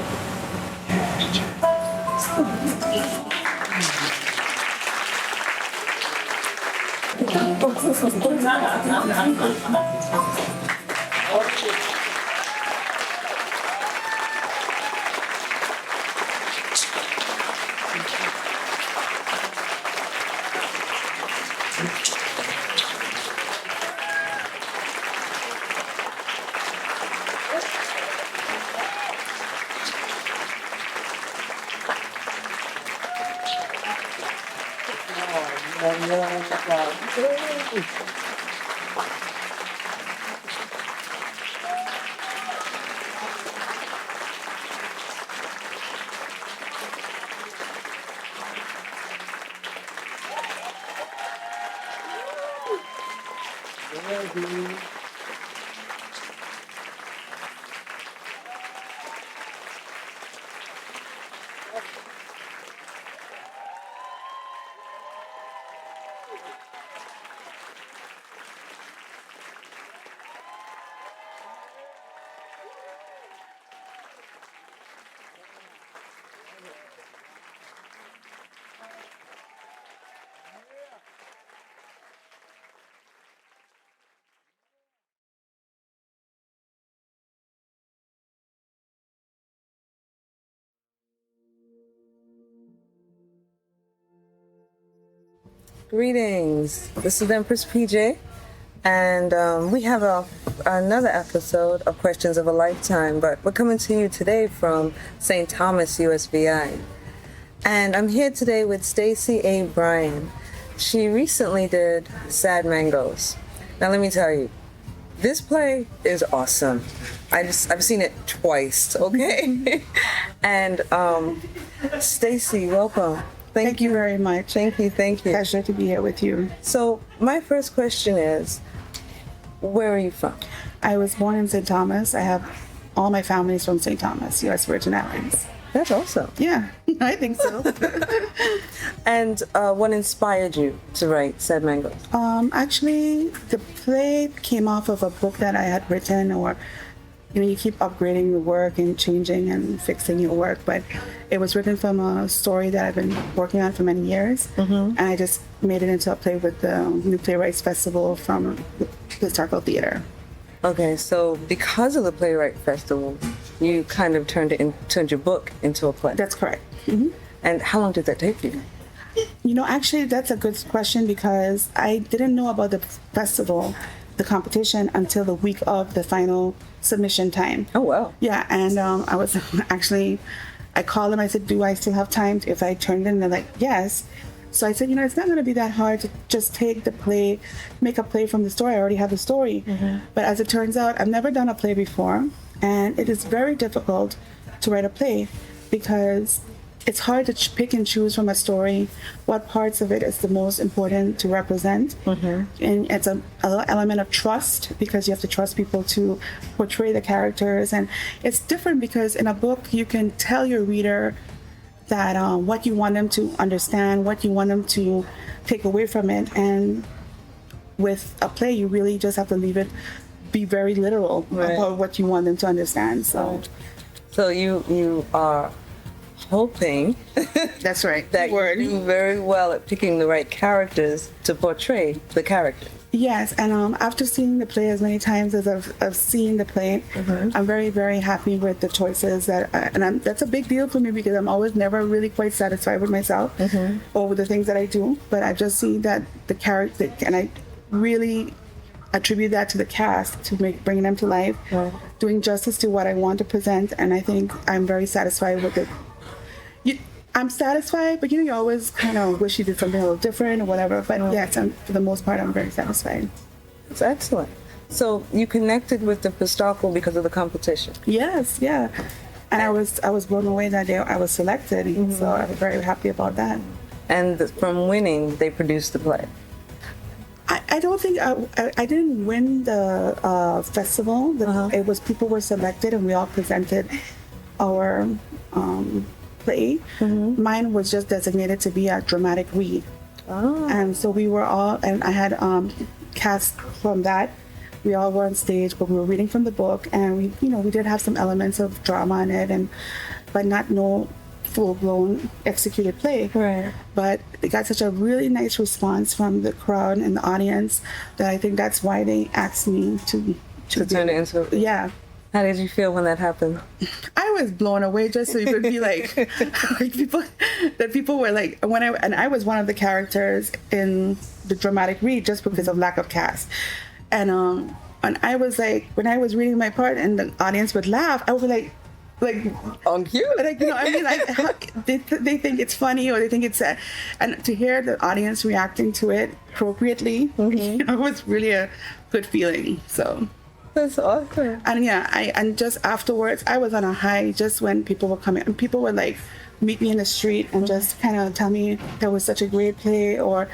Greetings. This is Empress PJ, and we have another episode of Questions of a Lifetime, but we're coming to you today from St. Thomas, USVI. And I'm here today with Stacey A. Bryan. She recently did Sad Mangoes. Now let me tell you, this play is awesome. I've seen it twice, okay? And Stacey, welcome. Thank you very much. Thank you. Pleasure to be here with you. So my first question is, where are you from? I was born in St. Thomas. I have all my families from St. Thomas, U.S. Virgin Islands. That's awesome. Yeah, I think so. And what inspired you to write Sad Mangoes? Actually, the play came off of a book that I had written, or you keep upgrading your work and changing and fixing your work, but it was written from a story that I've been working on for many years, and I just made it into a play with the New Playwrights Festival from the Historical Theater. Okay, so because of the Playwright Festival, you kind of turned your book into a play. That's correct. And how long did that take you? Actually, that's a good question because I didn't know about the festival, the competition, until the week of the final submission time. Oh, wow. Yeah, and I was actually, I called them, I said, do I still have time if I turned in? And they're like, yes. So I said, it's not going to be that hard to just take the play, make a play from the story. I already have the story. But as it turns out, I've never done a play before, and it is very difficult to write a play because it's hard to pick and choose from a story what parts of it is the most important to represent. And it's an element of trust because you have to trust people to portray the characters. And it's different because in a book, you can tell your reader that what you want them to understand, what you want them to take away from it. And with a play, you really just have to leave it, be very literal about what you want them to understand. So you are hoping that's right, that you do very well at picking the right characters to portray the character. Yes, and after seeing the play as many times as I've seen the play, I'm very, very happy with the choices that's a big deal for me because I'm always never really quite satisfied with myself or with the things that I do. But I just see that the character, and I really attribute that to the cast to bringing them to life, doing justice to what I want to present, and I think I'm very satisfied with it. I'm satisfied, but you always kind of wish you did something a little different or whatever. But yes, for the most part, I'm very satisfied. That's excellent. So you connected with the Pistarckle because of the competition? Yes, yeah. And I was blown away that day I was selected, so I was very happy about that. And from winning, they produced the play. I don't think I didn't win the festival. It was people were selected and we all presented our play. Mine was just designated to be a dramatic read. And so we were all, and I had cast from that. We all were on stage, but we were reading from the book, and we did have some elements of drama in it, but not no full-blown executed play. Right. But they got such a really nice response from the crowd and the audience that I think that's why they asked me to turn it into. Yeah. How did you feel when that happened? I was blown away, just so you could be like people were like, I was one of the characters in the dramatic read just because of lack of cast. And I was like, when I was reading my part and the audience would laugh, I would be like on cue, like they think it's funny or they think it's sad, and to hear the audience reacting to it appropriately, it was really a good feeling. So that's awesome. And and just afterwards, I was on a high. Just when people were coming, and people would like meet me in the street and just kind of tell me that was such a great play, or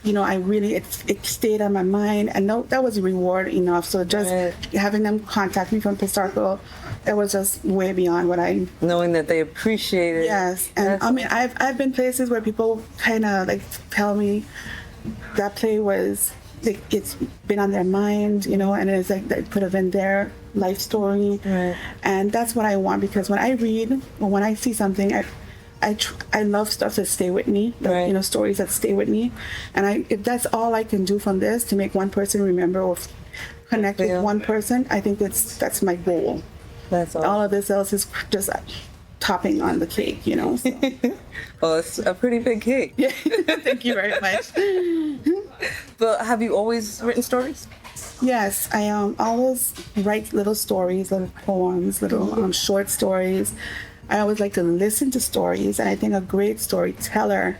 it stayed on my mind, and that was a reward enough. So just having them contact me from Pistarckle, it was just way beyond what I knowing that they appreciate it. Yes, and I mean I've been places where people kind of like tell me that play was it's been on their mind, and it's like they could have been their life story, and that's what I want, because when I read or when I see something, I love stuff that stay with me, stories that stay with me, and if that's all I can do from this to make one person remember or connect with one person, I think that's my goal. That's all of this else is just topping on the cake, So. Well, it's a pretty big cake. Yeah, thank you very much. But have you always written stories? Yes, I always write little stories, little poems, little short stories. I always like to listen to stories, and I think a great storyteller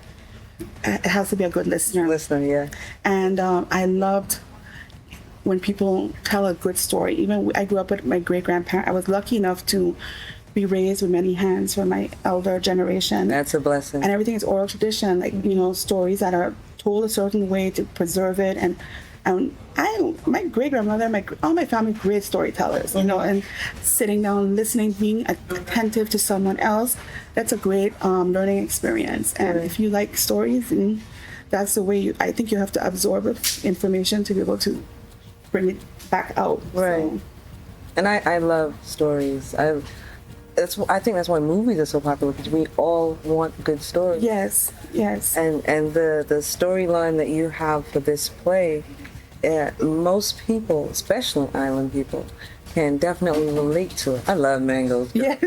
has to be a good listener. Yeah. And I loved when people tell a good story. Even I grew up with my great-grandparent. I was lucky enough to be raised with many hands from my elder generation. That's a blessing. And everything is oral tradition, like, stories that are told a certain way to preserve it. And my great-grandmother, all my family, great storytellers, and sitting down, listening, being attentive to someone else, that's a great learning experience. And if you like stories, and that's the way I think you have to absorb information to be able to bring it back out. Right. So. And I love stories. I think that's why movies are so popular, because we all want good stories. Yes. And the storyline that you have for this play, most people, especially island people, can definitely relate to it. I love mangoes. Yeah.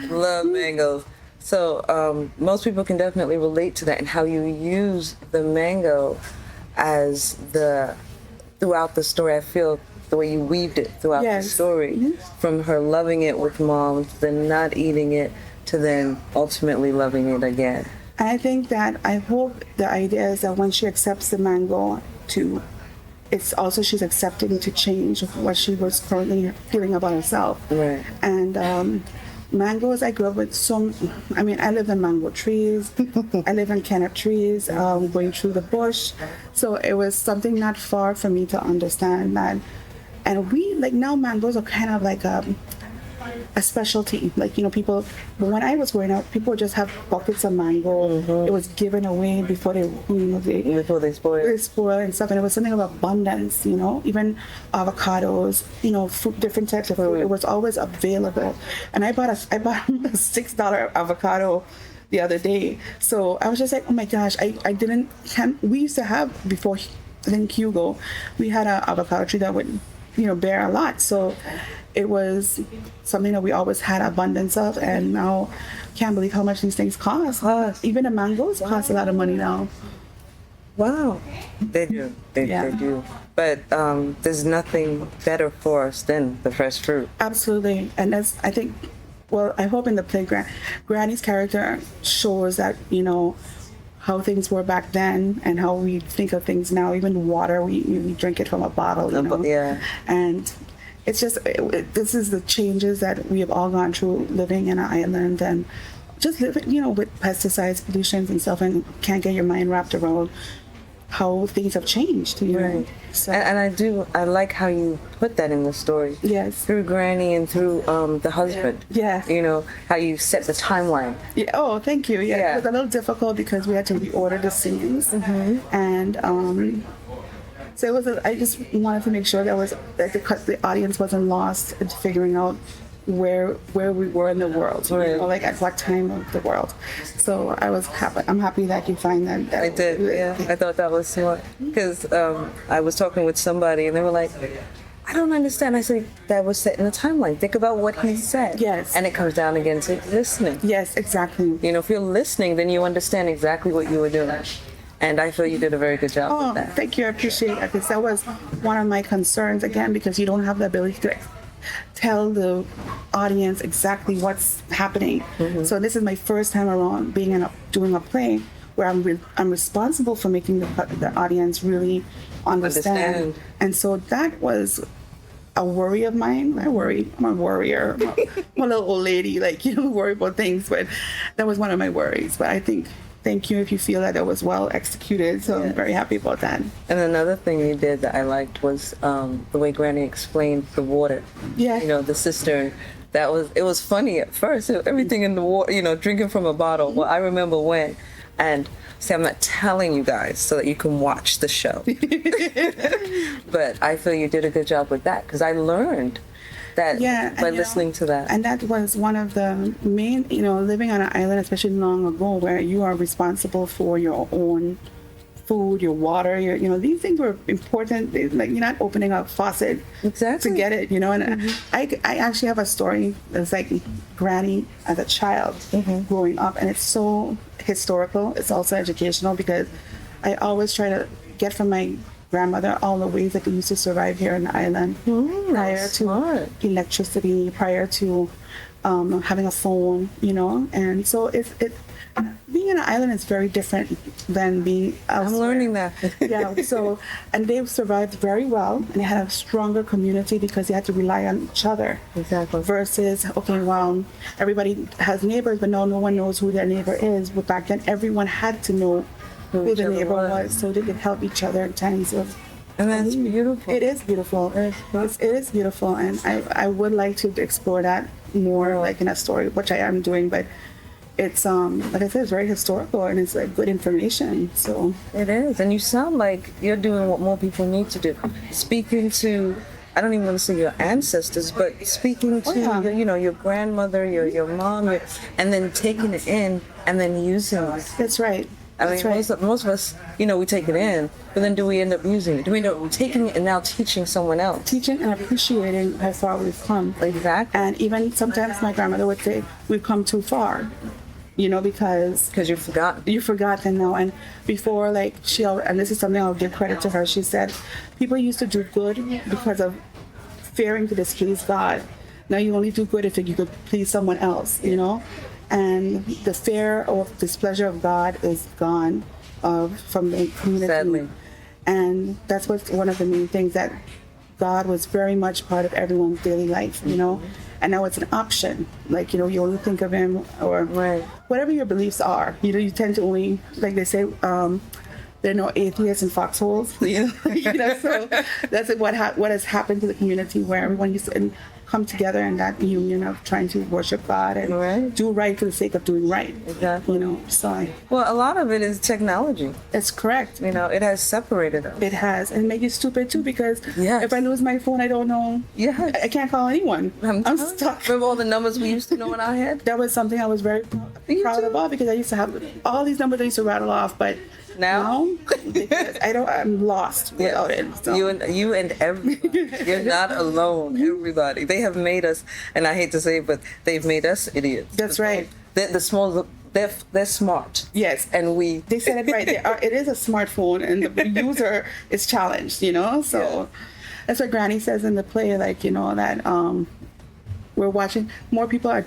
Love mangoes. So most people can definitely relate to that, and how you use the mango as throughout the story. I feel the way you weaved it throughout the story, from her loving it with mom to then not eating it to then ultimately loving it again. I think that I hope the idea is that when she accepts the mango, it's also she's accepting to change what she was currently feeling about herself. Right. And mangoes, I grew up with I live in mango trees. I live in canop trees, going through the bush. So it was something not far for me to understand that. And now mangoes are kind of like a specialty. People, when I was growing up, people would just have buckets of mango. It was given away before they spoil. They spoil and stuff. And it was something of abundance, even avocados, fruit, different types of fruit. It was always available. And I bought a $6 avocado the other day. So I was just like, oh my gosh, we used to have before, I think Hugo, we had an avocado tree that would bear a lot. So it was something that we always had abundance of, and now can't believe how much these things cost. Even the mangoes cost a lot of money now. Wow. They do. They do. But there's nothing better for us than the fresh fruit. Absolutely. And that's, I think, well, I hope in the play, Granny's character shows that, you know, how things were back then and how we think of things now. Even water, we drink it from a bottle, you know? Yeah. And it's just, this is the changes that we have all gone through living in an island and just living, you know, with pesticides, pollutions and stuff, and can't get your mind wrapped around how things have changed, you know. So, and I like how you put that in the story. Yes. Through Granny and through the husband. Yeah. You know, how you set the timeline. Yeah. Oh, thank you. Yeah. It was a little difficult because we had to reorder the scenes. And so it was, I just wanted to make sure that the audience wasn't lost in figuring out where we were in the world, you know, like at what time of the world. So I was happy. I'm happy that you find that. I did, yeah. I thought that was smart because I was talking with somebody and they were like, I don't understand. I said, that was set in a timeline. Think about what he said. Yes. And it comes down again to listening. Yes, exactly. You know, if you're listening, then you understand exactly what you were doing. And I feel you did a very good job with that. Thank you. I appreciate it because that was one of my concerns, again, because you don't have the ability to tell the audience exactly what's happening. So this is my first time around doing a play where I'm responsible for making the audience really understand. And so that was a worry of mine. I'm a worrier. I'm a little old lady, like, you know, worry about things, but that was one of my worries. But I think, thank you if you feel that it was well executed. So I'm very happy about that. And another thing you did that I liked was the way Granny explained the water. Yeah. You know, the cistern. It was funny at first. Everything in the water, you know, drinking from a bottle. Well, I remember when, and see, I'm not telling you guys so that you can watch the show. But I feel you did a good job with that because I learned that by listening to that. And that was one of the main, you know, living on an island, especially long ago, where you are responsible for your own food, your water, you know, these things were important. Like, you're not opening a faucet to get it, you know. And I actually have a story that's like Granny as a child growing up, and it's so historical. It's also educational because I always try to get from my grandmother all the ways that they used to survive here on the island prior to electricity, prior to having a phone, you know. And so being in an island is very different than being elsewhere. I'm learning that. Yeah. So, and they've survived very well, and they had a stronger community because they had to rely on each other. Exactly. Versus, okay, well, everybody has neighbors, but no one knows who their neighbor is. But back then, everyone had to know who the neighbor was, so they could help each other in times of. And that's beautiful. It is beautiful. It is beautiful, and I would like to explore that more, like in a story, which I am doing, but. It's like I said, it's very historical and it's like good information. So it is, and you sound like you're doing what more people need to do. Speaking to, I don't even want to say your ancestors, but speaking to you know, your grandmother, your mom, and then taking it in and then using it. That's right. I mean, most of us, you know, we take it in, but then do we end up using it? Do we end up taking it and now teaching someone else? Teaching and appreciating how far we've come. Exactly. And even sometimes my grandmother would say, we've come too far. You know, because you forgot. You forgot them now. And before, like, and this is something I'll give credit to her, she said, people used to do good because of fearing to displease God. Now you only do good if you could please someone else, you know? And the fear or displeasure of God is gone from the community. Sadly. And that's what's one of the main things, that God was very much part of everyone's daily life, you know? And now it's an option. Like, you know, you only think of him, or whatever your beliefs are. You know, you tend to only, like they say, there are no atheists in foxholes. You know, so that's what has happened to the community, where everyone used to come together in that union of trying to worship God and do right for the sake of doing right. Exactly. You know, so. Well, a lot of it is technology. That's correct. You know, it has separated us. It has, and made you stupid too, because if I lose my phone, I don't know. Yeah. I can't call anyone. I'm stuck. Remember all the numbers we used to know in our head? That was something I was very proud about, because I used to have all these numbers I used to rattle off, but now I'm lost without it. So. You and everybody. You're not alone. Everybody. They have made us, and I hate to say it, but they've made us idiots. That's right. The they're smart. Yes, And we they said it right. It is a smartphone, and the user is challenged. So that's what Granny says in the play. Like that we're watching. More people can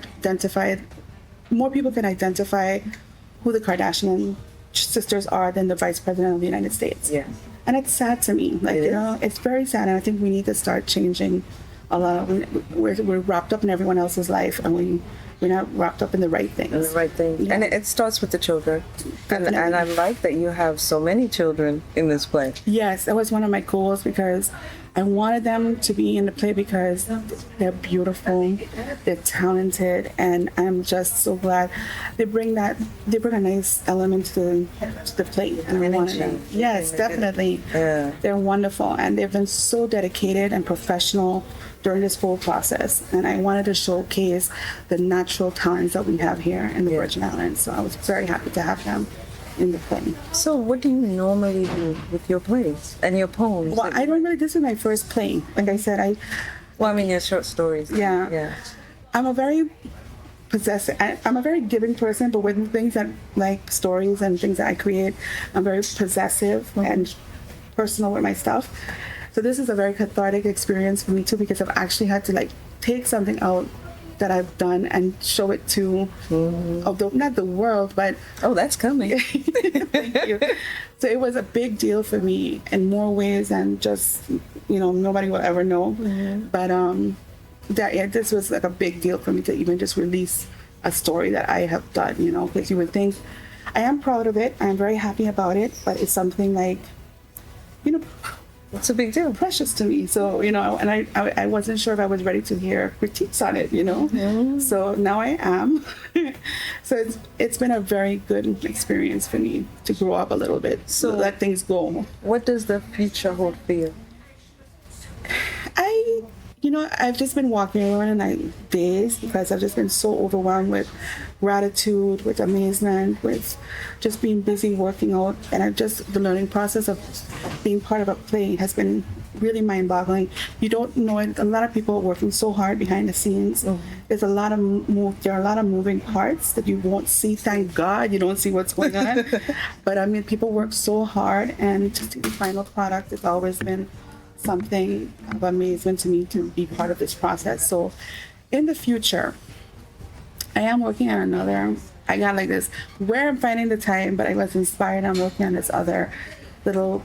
identify who the Kardashian sisters are than the Vice President of the United States. Yeah. And it's sad to me. Like it's very sad, and I think we need to start changing a lot. We're wrapped up in everyone else's life, and we're not wrapped up in the right things. the right thing. Yeah. And it starts with the children. And Definitely. I like that you have so many children in this play. Yes, that was one of my goals because I wanted them to be in the play because they're beautiful, they're talented, and I'm just so glad they bring a nice element to the play. And I wanted them. Yes, definitely. Yeah. They're wonderful, and they've been so dedicated and professional during this whole process. And I wanted to showcase the natural talents that we have here in the Virgin Islands. So I was very happy to have them in the play. So what do you normally do with your plays and your poems? Well, I don't really. This is my first play. Like I said, your short stories. Yeah. I'm a very I'm a very giving person, but with things that like stories and things that I create, I'm very possessive and personal with my stuff. So this is a very cathartic experience for me too, because I've actually had to take something out that I've done and show it to, not the world, but that's coming. Thank you. So it was a big deal for me in more ways than just nobody will ever know. But this was like a big deal for me to even just release a story that I have done. Because you would think I am proud of it. I'm very happy about it, but it's something like it's a big deal, precious to me. So and I wasn't sure if I was ready to hear critiques on it. So now I am. So it's been a very good experience for me to grow up a little bit, so let things go. What does the future hold for you? I've just been walking around and I'm dazed because I've just been so overwhelmed with gratitude, with amazement, with just being busy working out. And the learning process of being part of a play has been really mind-boggling. You don't know it. A lot of people are working so hard behind the scenes. There's there are a lot of moving parts that you won't see. Thank God you don't see what's going on. But people work so hard, and to see the final product has always been something of amazement to me to be part of this process. So in the future, I am working on I got this, where I'm finding the time, but I was inspired. I'm working on this other little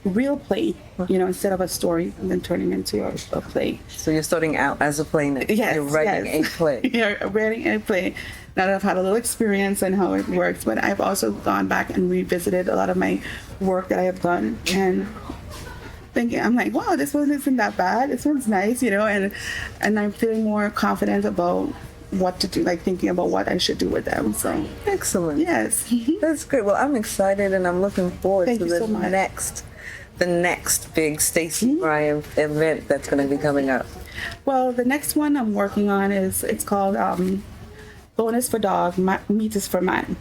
real play, instead of a story and then turning into a play. So you're starting out as a play now. Yes, you're writing a play. Yeah, writing a play. Now that I've had a little experience on how it works, but I've also gone back and revisited a lot of my work that I have done, and I'm like, wow, this one isn't that bad. This one's nice, and I'm feeling more confident about what to do, thinking about what I should do with them. So excellent. Yes. That's great. Well, I'm excited and I'm looking forward Thank to you so much. the next big Stacey Bryan event that's going to be coming up. Well, the next one I'm working on it's called Bonus for Dog, Meat is for Man.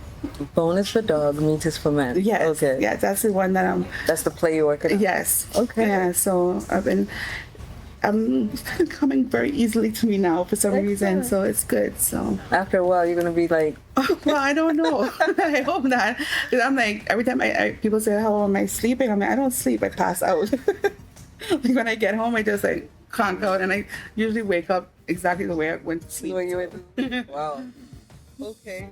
Bonus for Dog, Meat is for Man. Yes. Okay. Yeah, that's the one that That's the play you're working on? Yes. Okay. Yeah, so it's kind of coming very easily to me now for some reason, so it's good. So after a while, you're gonna be like, well, I don't know. I hope not. 'Cause I'm like, every time people say, "How am I sleeping?" I'm like, I don't sleep. I pass out. When I get home, I just conk out, and I usually wake up exactly the way I went to sleep. Wow. Okay.